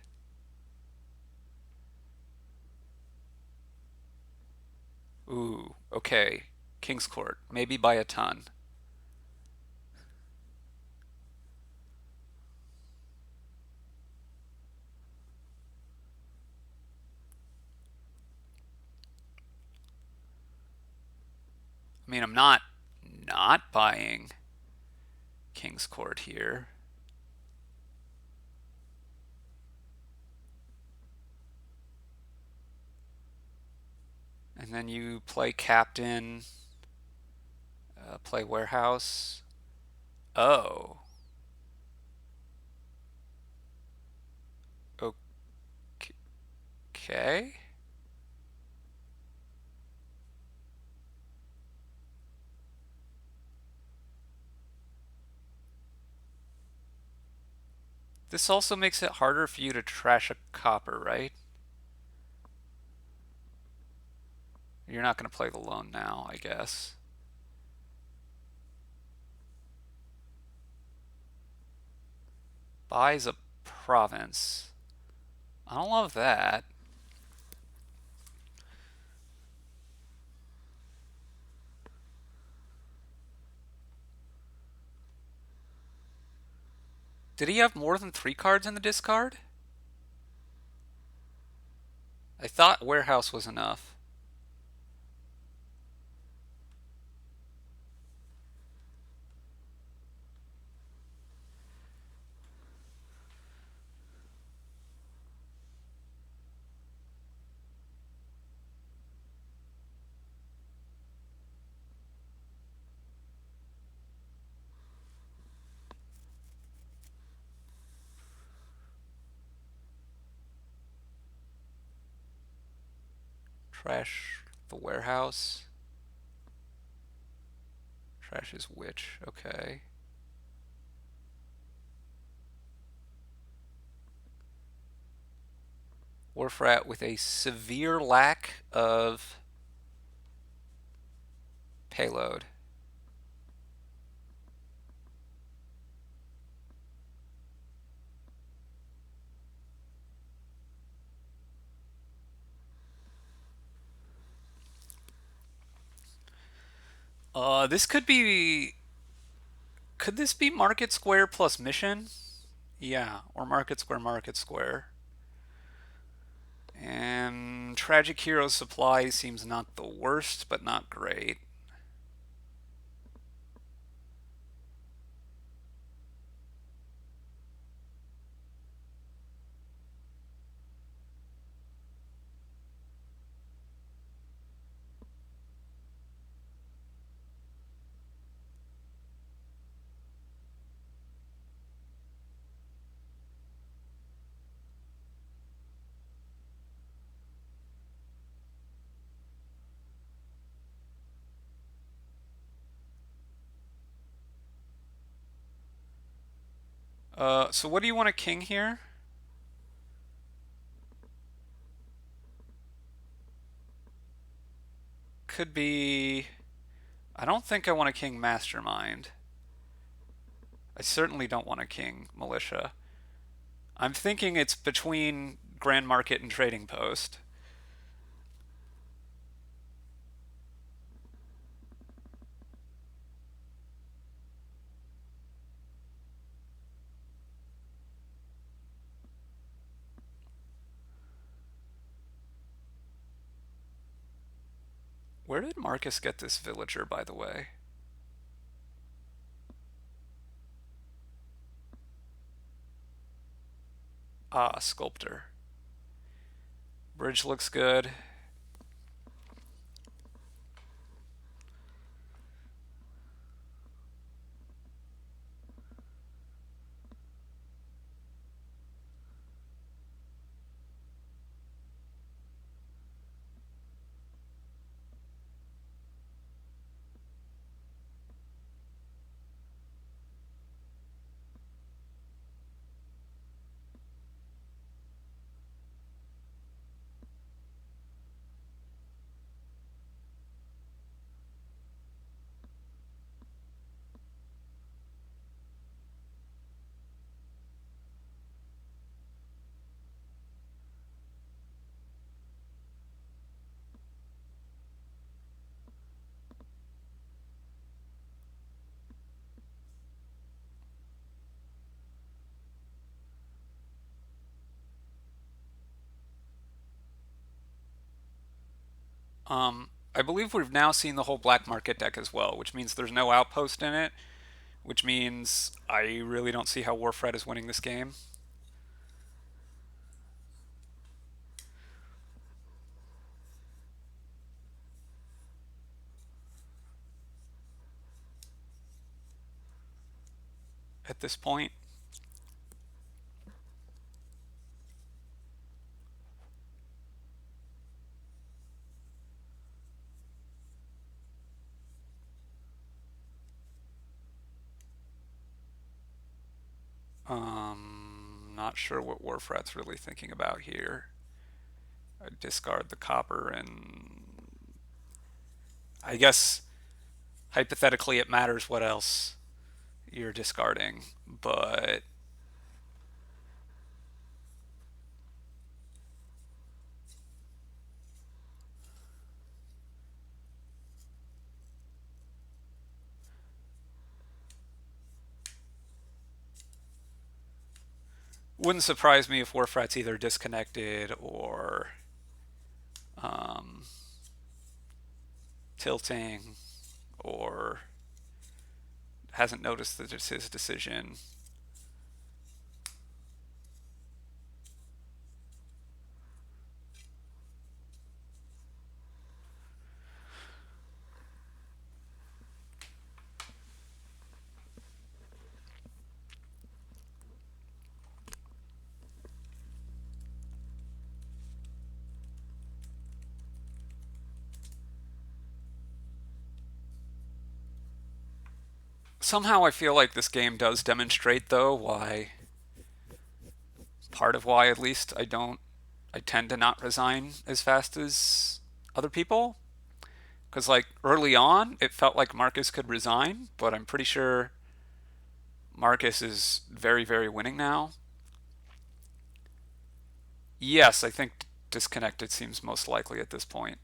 Speaker 1: Ooh, okay. King's Court, maybe by a ton. I mean, I'm not buying King's Court here. And then you play captain, play warehouse. Oh, okay. This also makes it harder for you to trash a copper, right? You're not going to play the loan now, I guess. Buys a province. I don't love that. Did he have more than 3 cards in the discard? I thought warehouse was enough. Trash the warehouse. Trash is witch. Okay. Wharf rat with a severe lack of payload. This could be. Could this be Market Square plus Mission? Yeah, or Market Square, Market Square. And Tragic Heroes Supply seems not the worst, but not great. So what do you want a king here? Could be. I don't think I want a king mastermind. I certainly don't want a king militia. I'm thinking it's between Grand Market and Trading Post. Where did Marcus get this villager, by the way? Ah, sculptor. Bridge looks good. I believe we've now seen the whole black market deck as well, which means there's no outpost in it, which means I really don't see how Warfred is winning this game. At this point. Not sure what Warfrat's really thinking about here. I discard the copper and I guess hypothetically it matters what else you're discarding, but wouldn't surprise me if Warfrat's either disconnected or um, tilting or hasn't noticed that it's his decision. Somehow I feel like this game does demonstrate, though, why, part of why at least I tend to not resign as fast as other people. Because, like, early on, it felt like Marcus could resign, but I'm pretty sure Marcus is very, very winning now. Yes, I think disconnected seems most likely at this point.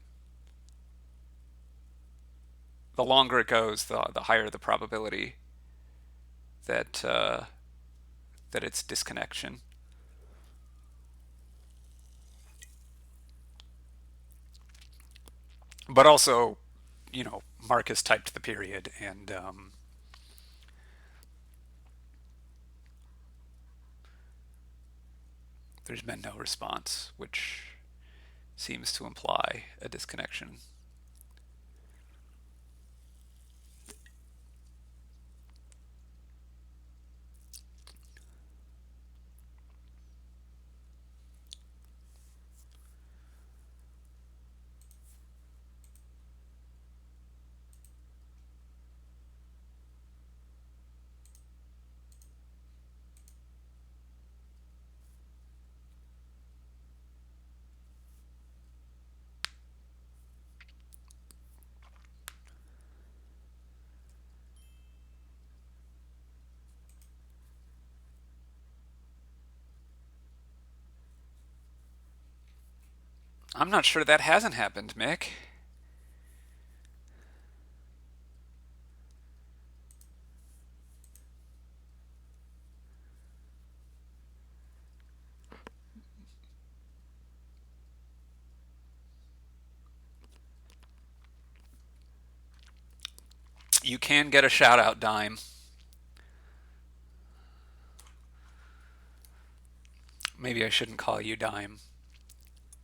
Speaker 1: The longer it goes, the higher the probability that that it's disconnection. But also, Marcus typed the period, and there's been no response, which seems to imply a disconnection. I'm not sure that hasn't happened, Mick. You can get a shout out dime. Maybe I shouldn't call you dime.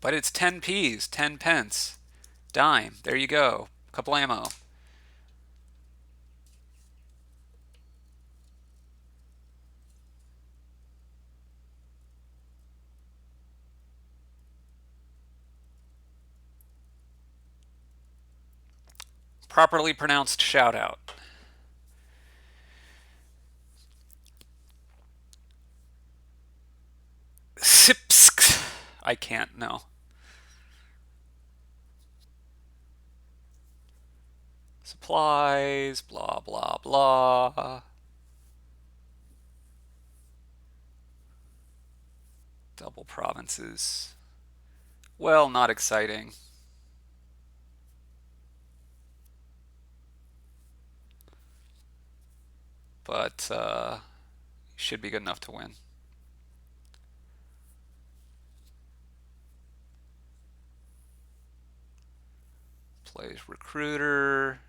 Speaker 1: But it's 10 p's, 10 pence. Dime. There you go. Kablamo. Properly pronounced shout out. Sips. I can't, no. Supplies, blah, blah, blah. Double provinces. Well, not exciting. But should be good enough to win. Plays recruiter.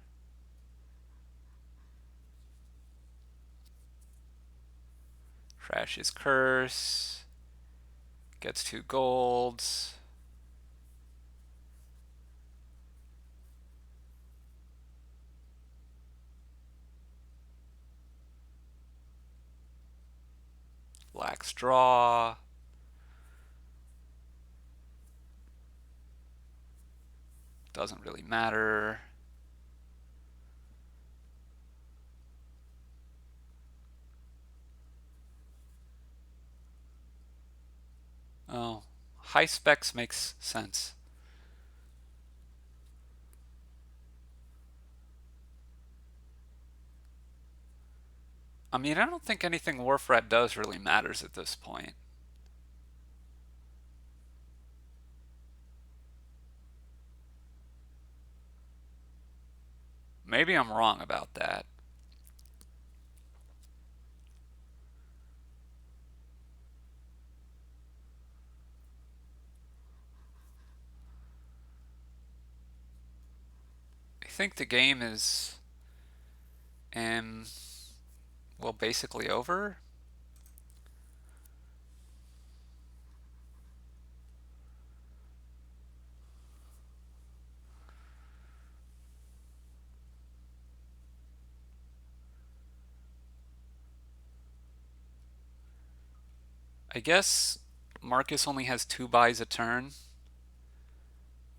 Speaker 1: Trashes curse. Gets 2 golds. Lacks draw. Doesn't really matter. Oh, high specs makes sense. I mean, I don't think anything wharf rat does really matters at this point. Maybe I'm wrong about that. I think the game is, well, basically over. I guess Marcus only has 2 buys a turn,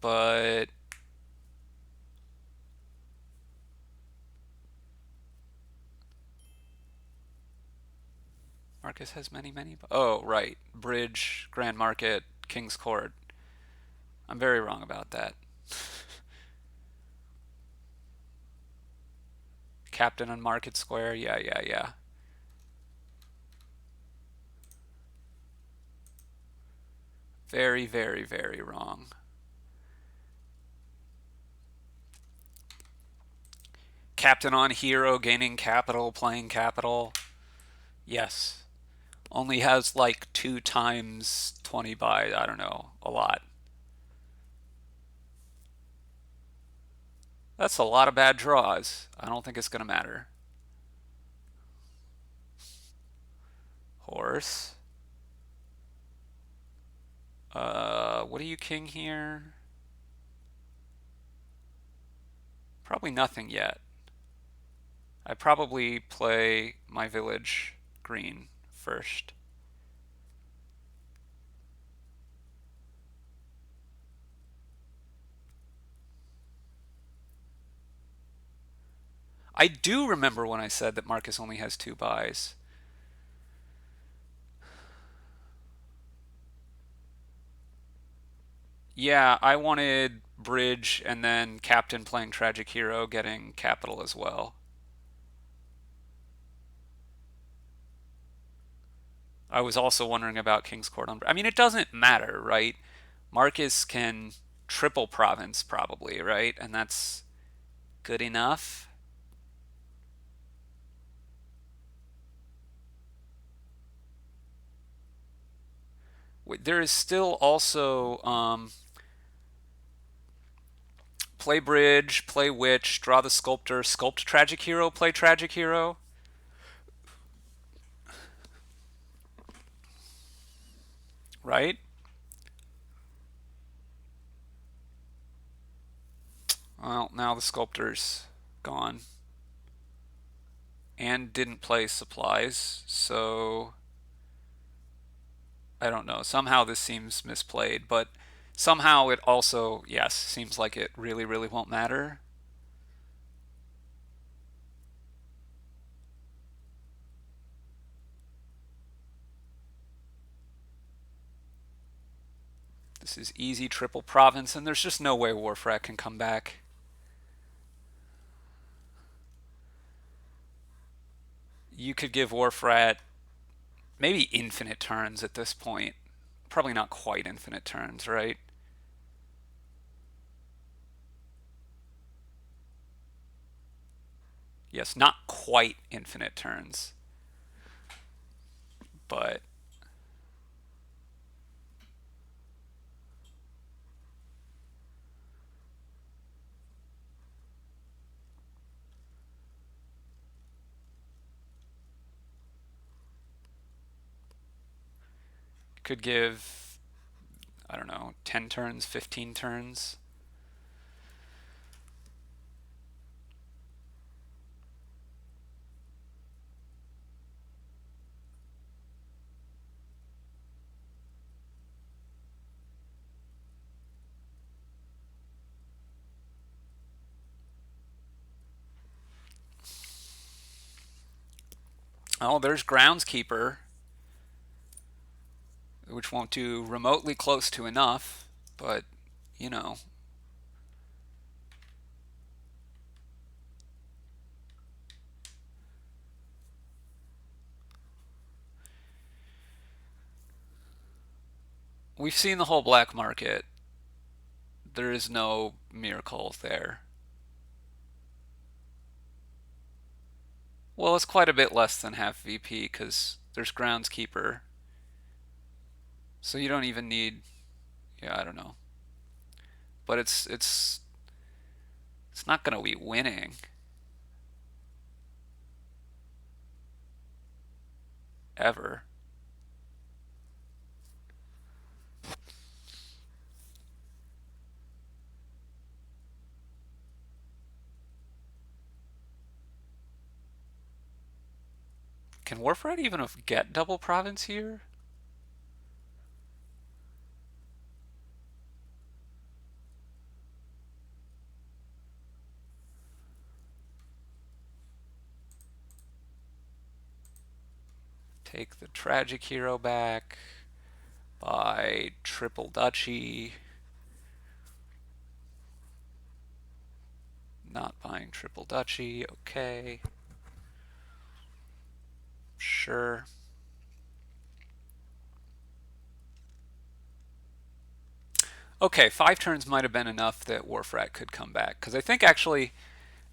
Speaker 1: but Marcus has many. Oh, right. Bridge, Grand Market, King's Court. I'm very wrong about that. Captain on Market Square. Yeah. Very wrong. Captain on Hero, gaining capital, playing capital. Yes. Only has like 2 times 20 buys. I don't know. A lot. That's a lot of bad draws. I don't think it's going to matter. Horse. What are you king here? Probably nothing yet. I probably play my village green first. I do remember when I said that Marcus only has 2 buys. Yeah, I wanted Bridge and then Captain playing Tragic Hero getting capital as well. I was also wondering about King's Court on. I mean, it doesn't matter, right? Marcus can triple province probably, right? And that's good enough. There is still also play Bridge, play Witch, draw the Sculptor, sculpt Tragic Hero, play Tragic Hero. Right? Well, now the Sculptor's gone. And didn't play Supplies, so I don't know. Somehow this seems misplayed, but somehow it also, yes, seems like it really won't matter. This is easy triple province, and there's just no way Warfrat can come back. You could give Warfrat maybe infinite turns at this point. Probably not quite infinite turns, right? Yes, not quite infinite turns, but could give, I don't know, 10 turns, 15 turns. Oh, there's Groundskeeper, which won't do remotely close to enough, but, you know. We've seen the whole black market. There is no miracle there. Well, it's quite a bit less than half VP because there's Groundskeeper. So you don't even need, yeah, I don't know. But it's not going to be winning ever. Can Warfred even get double province here? Take the tragic hero back. Buy triple duchy. Not buying triple duchy. Okay. Sure. Okay, 5 turns might have been enough that Warfrat could come back. Because I think actually,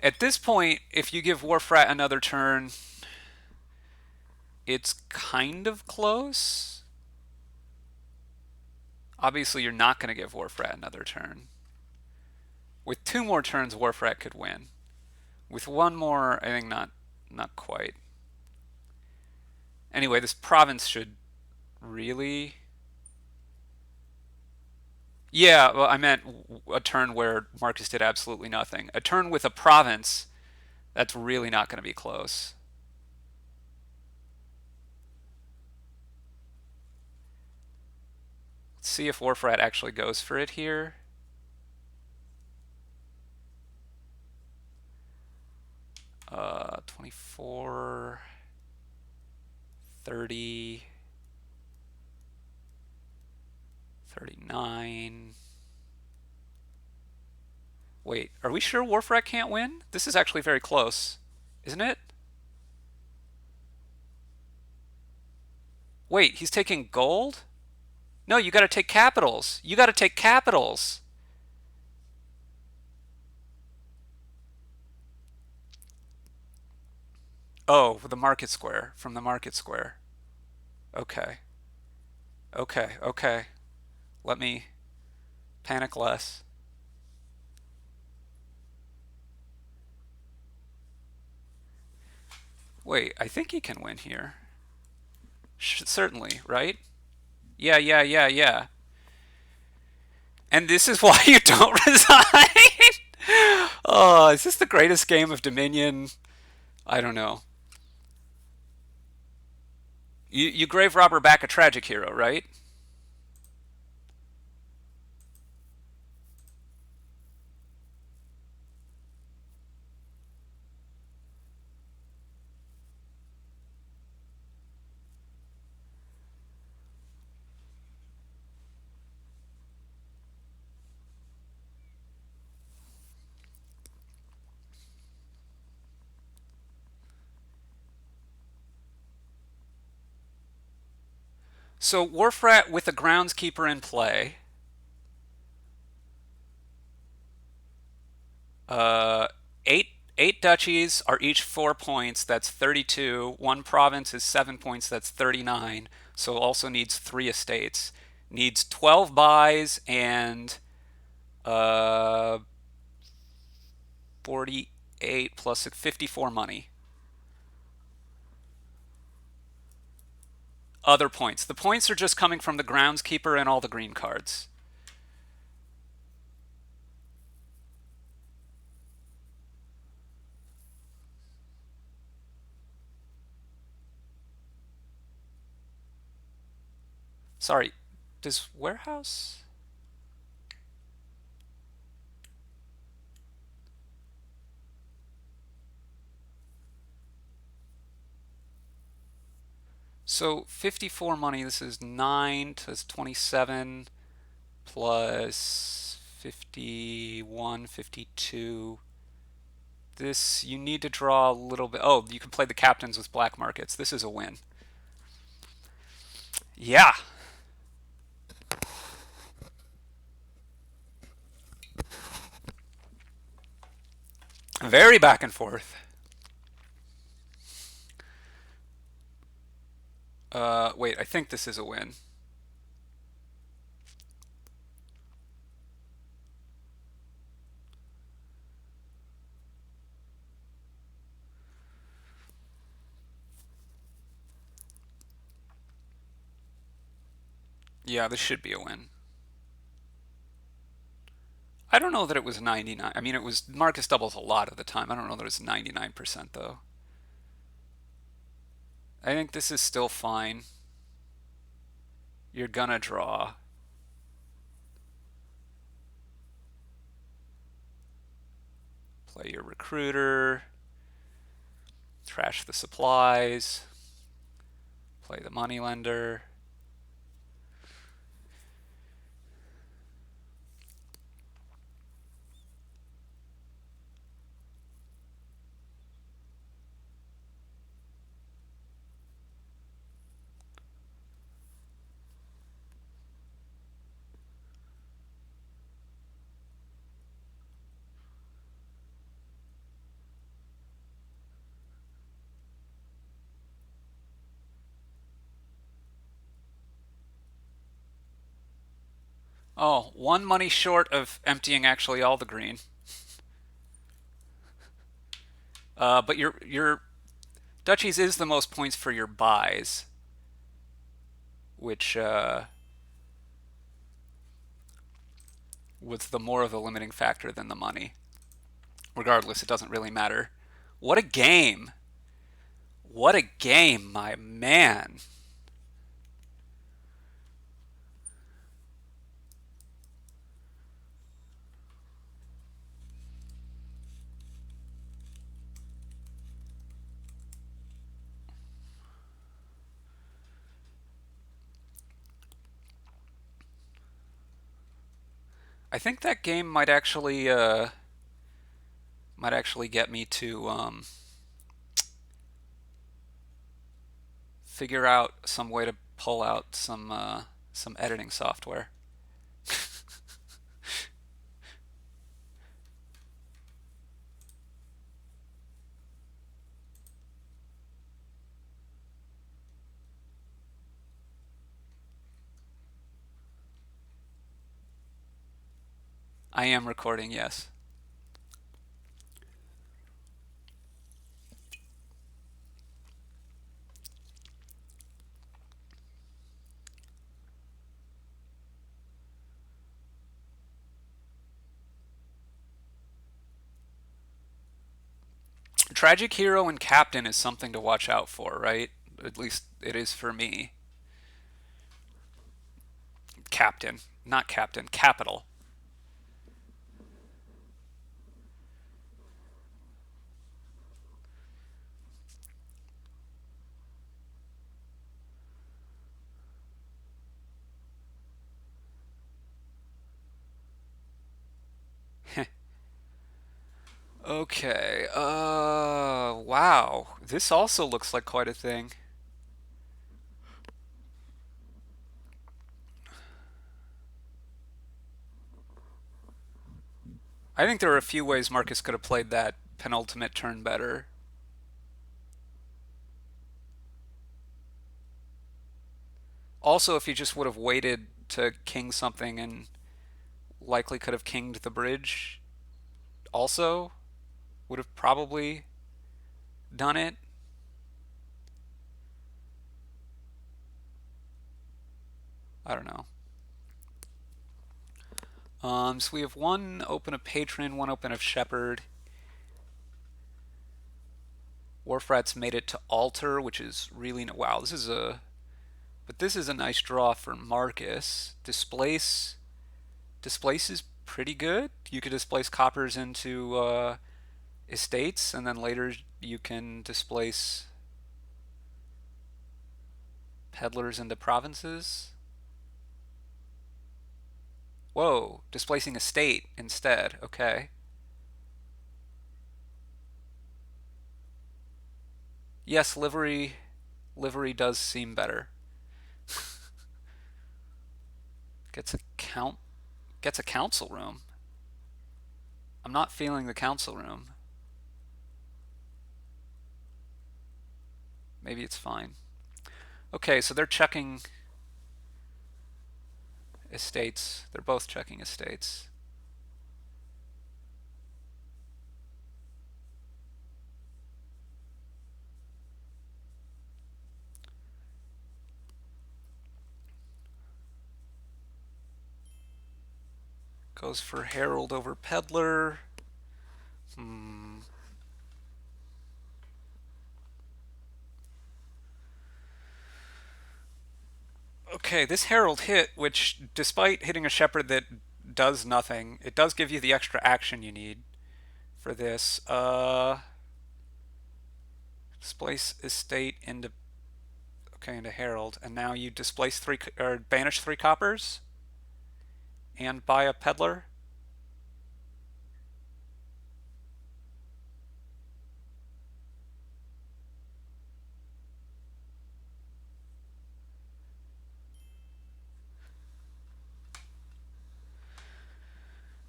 Speaker 1: at this point, if you give Warfrat another turn, it's kind of close. Obviously, you're not going to give Warfrat another turn. With 2 more turns, Warfrat could win. With 1 more, I think not quite. Anyway, this province should really... Yeah, well, I meant a turn where Marcus did absolutely nothing. A turn with a province, that's really not going to be close. Let's see if Warfrat actually goes for it here. Uh, 24, 30, 39. Wait, are we sure Warfrat can't win? This is actually very close, isn't it? Wait, he's taking gold? No, you gotta take capitals. You gotta take capitals. Oh, the market square. From the market square. Okay. Okay, okay. Let me panic less. Wait, I think he can win here. Certainly, right? Yeah, yeah, yeah, yeah. And this is why you don't resign? Oh, is this the greatest game of Dominion? I don't know. You grave robber back a tragic hero, right? So Warfrat with a groundskeeper in play. Uh, eight duchies are each 4 points. That's 32. One province is 7 points. That's 39. So also needs 3 estates. Needs 12 buys and uh 48 plus 54 money. Other points. The points are just coming from the groundskeeper and all the green cards. Sorry, does warehouse? So 54 money, this is 9 to 27 plus 51, 52. This, you need to draw a little bit. Oh, you can play the captains with black markets. This is a win. Yeah. Very back and forth. Wait, I think this is a win. Yeah, this should be a win. I don't know that it was 99. I mean, it was Marcus doubles a lot of the time. I don't know that it was 99% though. I think this is still fine. You're gonna draw. Play your recruiter. Trash the supplies. Play the moneylender. Oh, one money short of emptying actually all the green. But your duchies is the most points for your buys, which was the more of a limiting factor than the money. Regardless, it doesn't really matter. What a game! What a game, my man! I think that game might actually get me to figure out some way to pull out some editing software. I am recording, yes. Tragic Hero and Captain is something to watch out for, right? At least it is for me. Captain, not Captain, Capital. Okay, wow. This also looks like quite a thing. I think there are a few ways Marcus could have played that penultimate turn better. Also, if he just would have waited to king something and likely could have kinged the bridge, also would have probably done it. I don't know. So we have one open of patron, one open of shepherd. Wharf rat's made it to altar, which is really wow. This is a nice draw for Marcus. Displace is pretty good. You could displace coppers into estates, and then later you can displace peddlers into provinces. Whoa, displacing a state instead. Okay. Yes, livery does seem better. Gets a count gets a council room. I'm not feeling the council room. Maybe it's fine. Okay, so they're checking estates. They're both checking estates. Goes for Herald over Peddler. Okay, this Herald hit, which despite hitting a Shepherd that does nothing, it does give you the extra action you need for this. Displace estate into into Herald, and now you displace three or banish three coppers and buy a Peddler.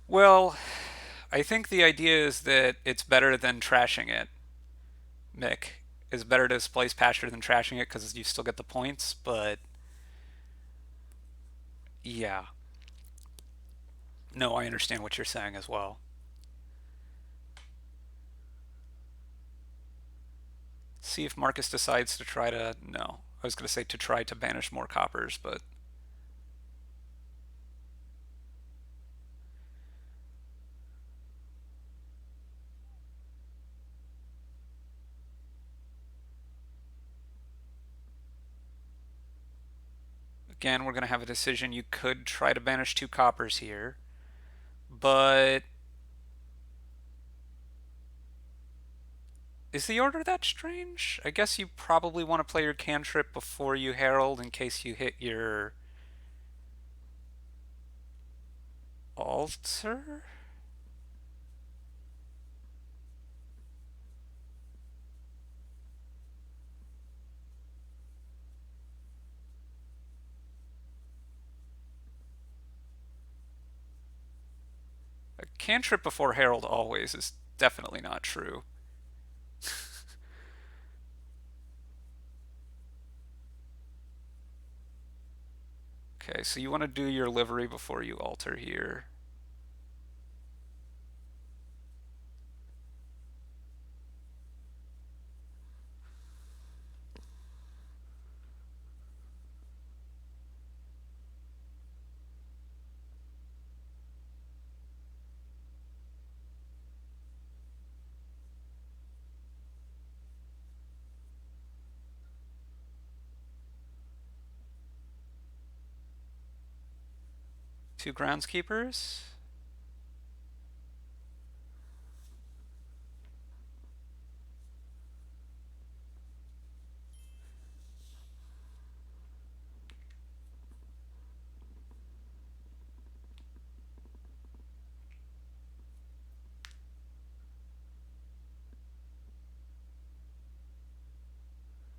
Speaker 1: Well, I think the idea is that it's better than trashing it. Mick is better to displace Pasture than trashing it because you still get the points, but yeah. No, I understand what you're saying as well. See if Marcus decides to try to. No, I was going to say to try to banish more coppers, but again, we're going to have a decision. You could try to banish two coppers here, but is the order that strange? I guess you probably want to play your cantrip before you herald in case you hit your altar? A cantrip before herald always is definitely not true. Okay, so you want to do your livery before you alter here. Two groundskeepers.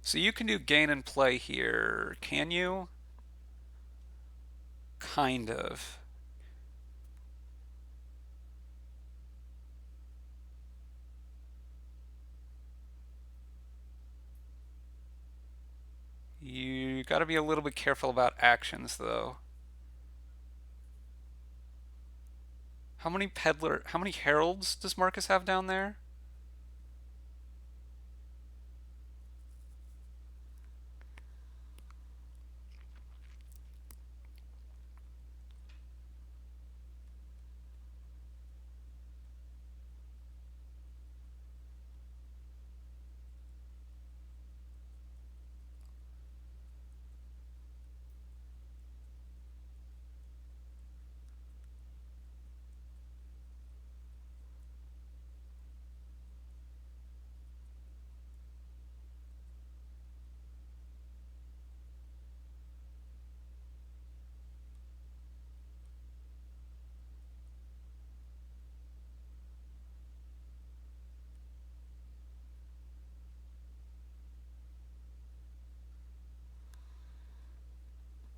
Speaker 1: So you can do gain and play here, can you? Kind of. You got to be a little bit careful about actions, though. How many heralds does Marcus have down there?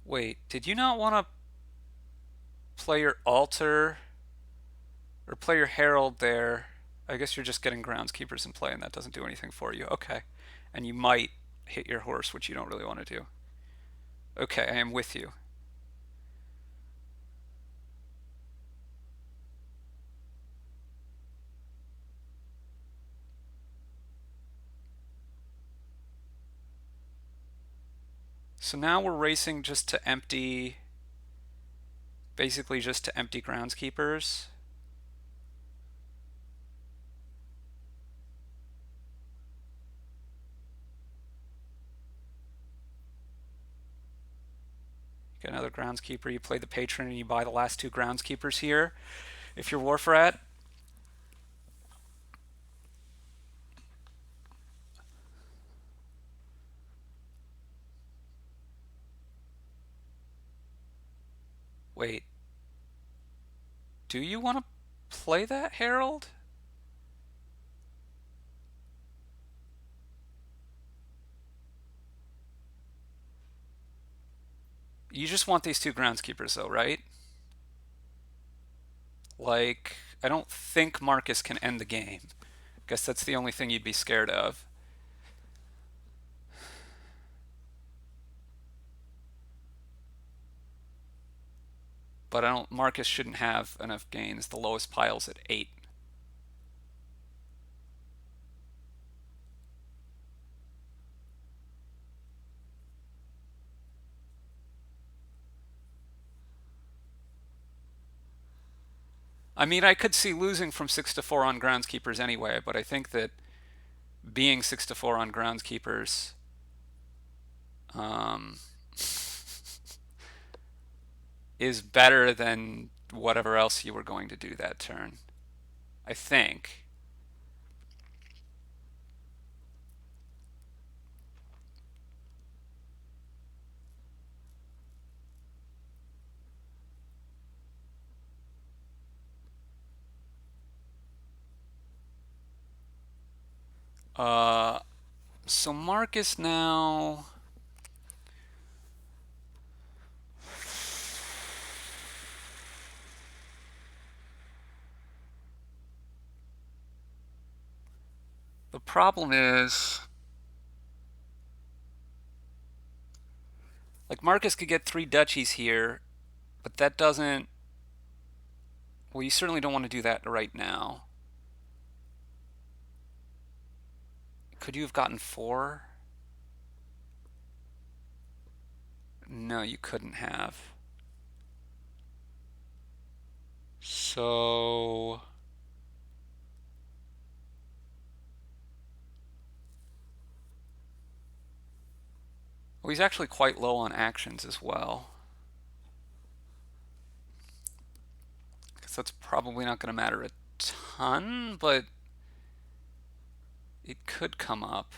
Speaker 1: Wait, did you not want to play your altar or play your herald there? I guess you're just getting groundskeepers in play and that doesn't do anything for you. Okay. And you might hit your horse, which you don't really want to do. Okay, I am with you. So now we're racing just to empty, basically just to empty groundskeepers. Get another groundskeeper, you play the patron and you buy the last two groundskeepers here. If you're wharf rat, wait, do you want to play that herald? You just want these two groundskeepers though, right? Like, I don't think Marcus can end the game. Guess that's the only thing you'd be scared of. But I don't. Marcus shouldn't have enough gains. The lowest pile's at 8. I mean, I could see losing from 6 to 4 on groundskeepers anyway, but I think that being 6 to 4 on groundskeepers um, is better than whatever else you were going to do that turn. I think. Uh, so Marcus now. The problem is, like, Marcus could get 3 duchies here, but that doesn't. Well, you certainly don't want to do that right now. Could you have gotten 4? No, you couldn't have. So. Well, he's actually quite low on actions as well. Because that's probably not going to matter a ton, but it could come up.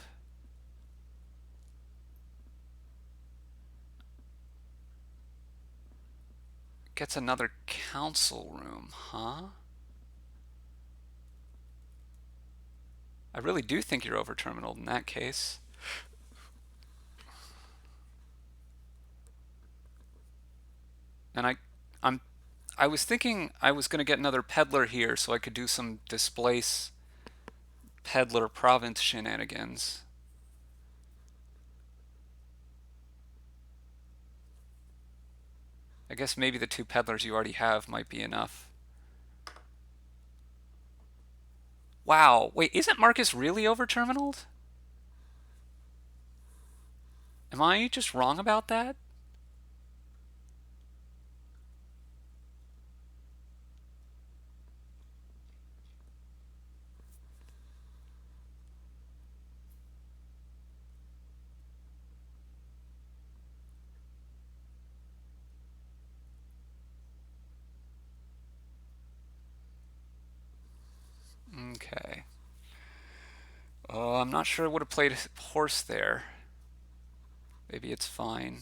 Speaker 1: Gets another council room, huh? I really do think you're over terminal in that case. And I'm I was thinking I was going to get another peddler here so I could do some displace peddler province shenanigans. I guess maybe the 2 peddlers you already have might be enough. Wow, wait, isn't Marcus really over terminaled? Am I just wrong about that? Okay. I'm not sure I would have played horse there. Maybe it's fine.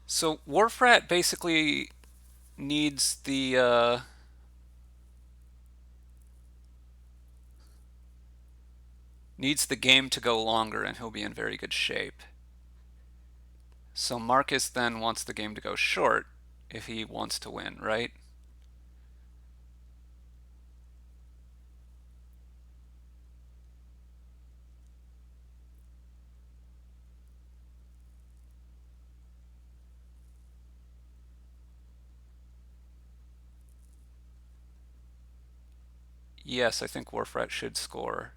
Speaker 1: So Wharfrat basically needs needs the game to go longer and he'll be in very good shape. So Marcus then wants the game to go short if he wants to win, right? Yes, I think Warfrat should score.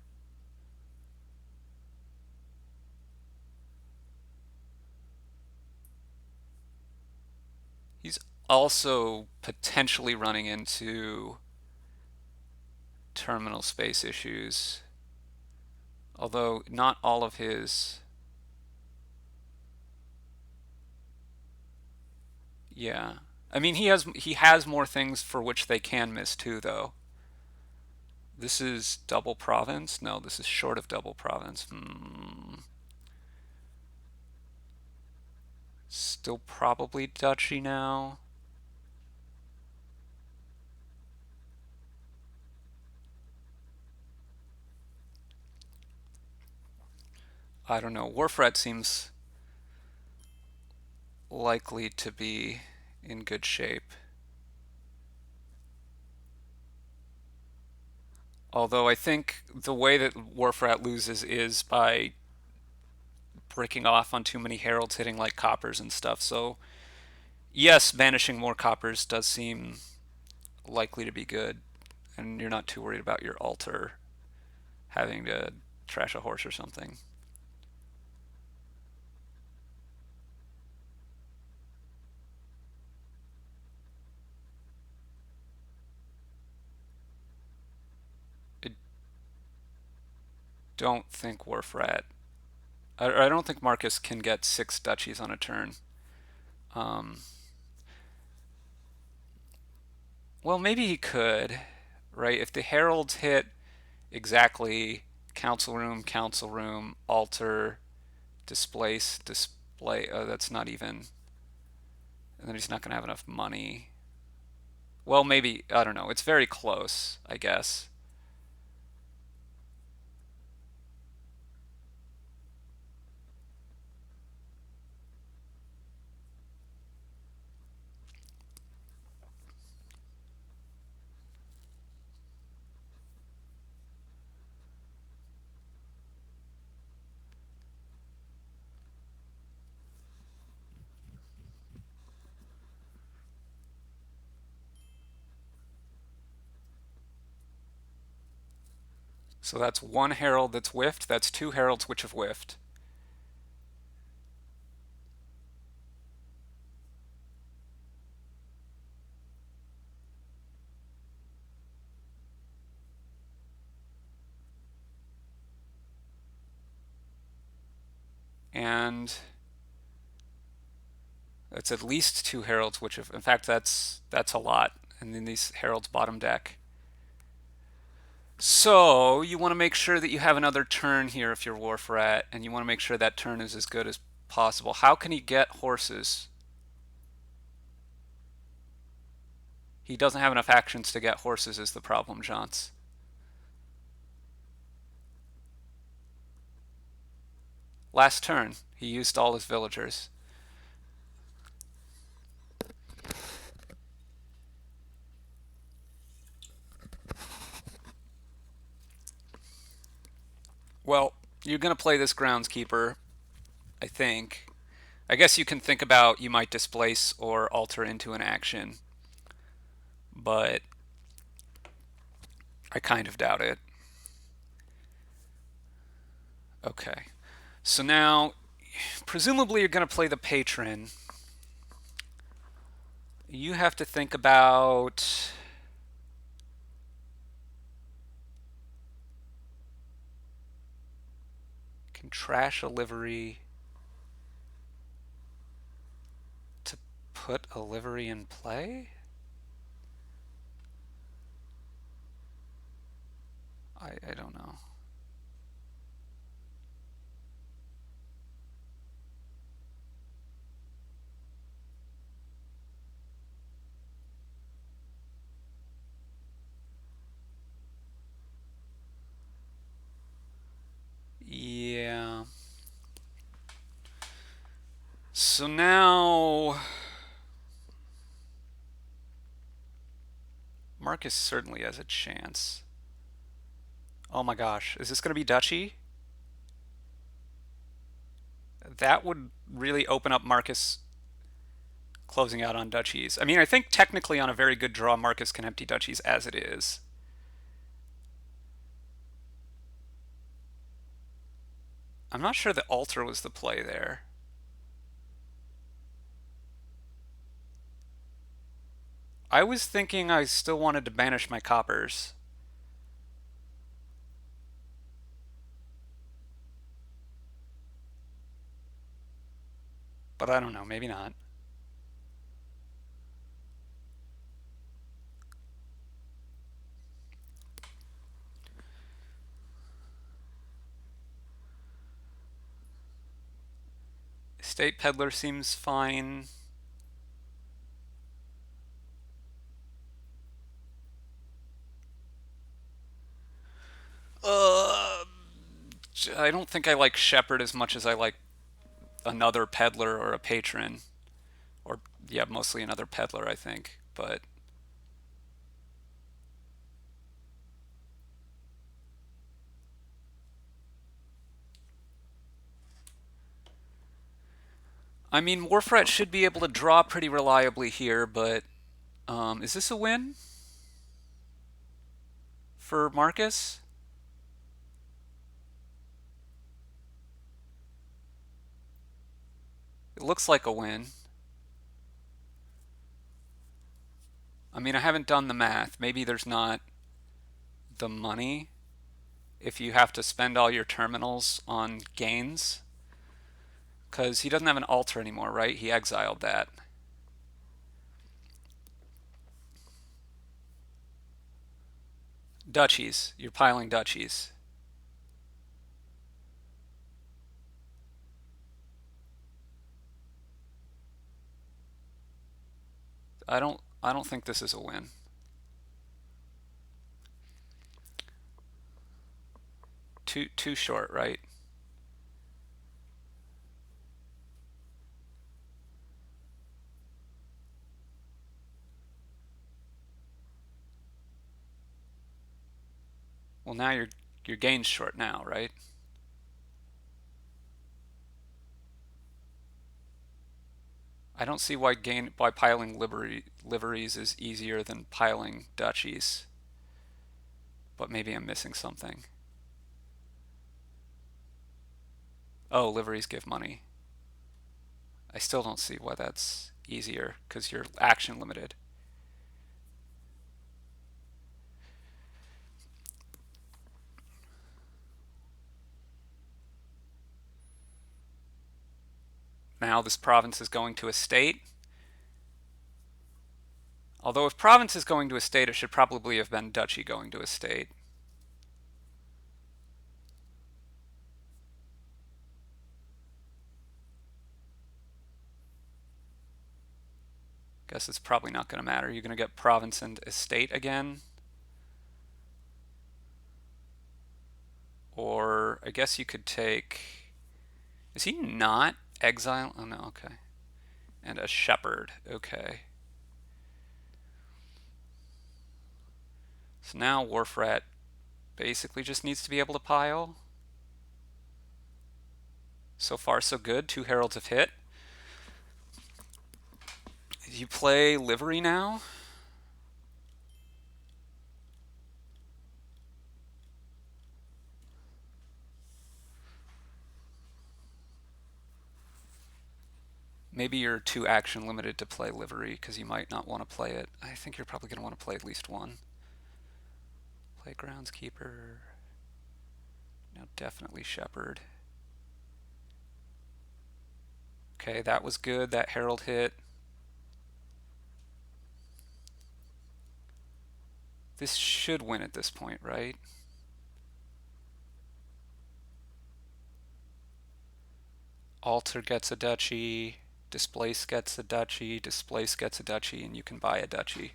Speaker 1: He's also potentially running into terminal space issues, although not all of his. Yeah, I mean he has more things for which they can miss too, though. This is double province. No, this is short of double province. Still probably duchy now. I don't know. Warfrat seems likely to be in good shape. Although I think the way that Warfrat loses is by breaking off on too many heralds hitting like coppers and stuff. So, yes, banishing more coppers does seem likely to be good, and you're not too worried about your altar having to trash a horse or something. I don't think Warfrat. I don't think Marcus can get 6 duchies on a turn. Um, well, maybe he could, right? If the heralds hit exactly council room, altar, displace, display. Oh, that's not even. And then he's not going to have enough money. Well, maybe. I don't know. It's very close, I guess. So that's one herald that's whiffed. That's 2 heralds which have whiffed. And that's at least 2 heralds which have. In fact, that's a lot. And then these heralds bottom deck. So you want to make sure that you have another turn here if you're Warfrat, and you want to make sure that turn is as good as possible. How can he get horses? He doesn't have enough actions to get horses is the problem, Jance. Last turn, he used all his villagers. Well, you're going to play this groundskeeper, I think. I guess you can think about you might displace or alter into an action, but I kind of doubt it. Okay. So now, presumably you're going to play the patron. You have to think about. Can trash a livery to put a livery in play? I don't know. So now Marcus certainly has a chance. Oh my gosh, is this going to be Duchy? That would really open up Marcus closing out on duchies. I mean, I think technically on a very good draw, Marcus can empty duchies as it is. I'm not sure the altar was the play there. I was thinking I still wanted to banish my coppers. But I don't know, maybe not. Estate Peddler seems fine. Uh, I don't think I like Shepherd as much as I like another Peddler or a Patron. Or, yeah, mostly another Peddler, I think. But I mean, Warfrat should be able to draw pretty reliably here, but is this a win for Marcus? It looks like a win. I mean, I haven't done the math. Maybe there's not the money if you have to spend all your terminals on gains. Because he doesn't have an altar anymore, right? He exiled that. Duchies. You're piling duchies. I don't think this is a win. Too short, right? Well, now your gain's short now, right? I don't see why piling liveries is easier than piling duchies, but maybe I'm missing something. Oh, liveries give money. I still don't see why that's easier because you're action limited. Now this province is going to a state. Although if province is going to a state, it should probably have been duchy going to a state. Guess it's probably not going to matter. You're going to get province and estate again. Or I guess you could take... Is he not exile? Oh no, okay. And a shepherd, okay. So now Wharfrat basically just needs to be able to pile. So far so good. 2 heralds have hit. You play livery now? Maybe you're too action limited to play livery because you might not want to play it. I think you're probably going to want to play at least one. Play groundskeeper. No, definitely shepherd. Okay, that was good. That herald hit. This should win at this point, right? Altar gets a duchy. Displace gets a duchy. Displace gets a duchy, and you can buy a duchy.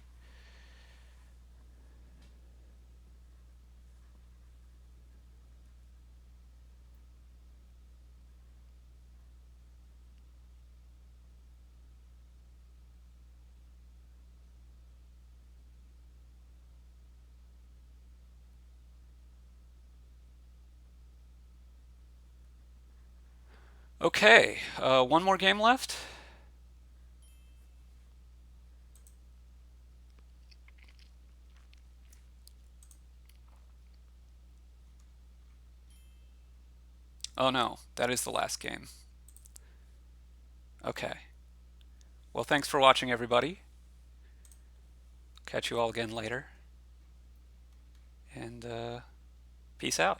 Speaker 1: Okay, one more game left. Oh no, that is the last game. Okay. Well, thanks for watching, everybody. Catch you all again later. And peace out.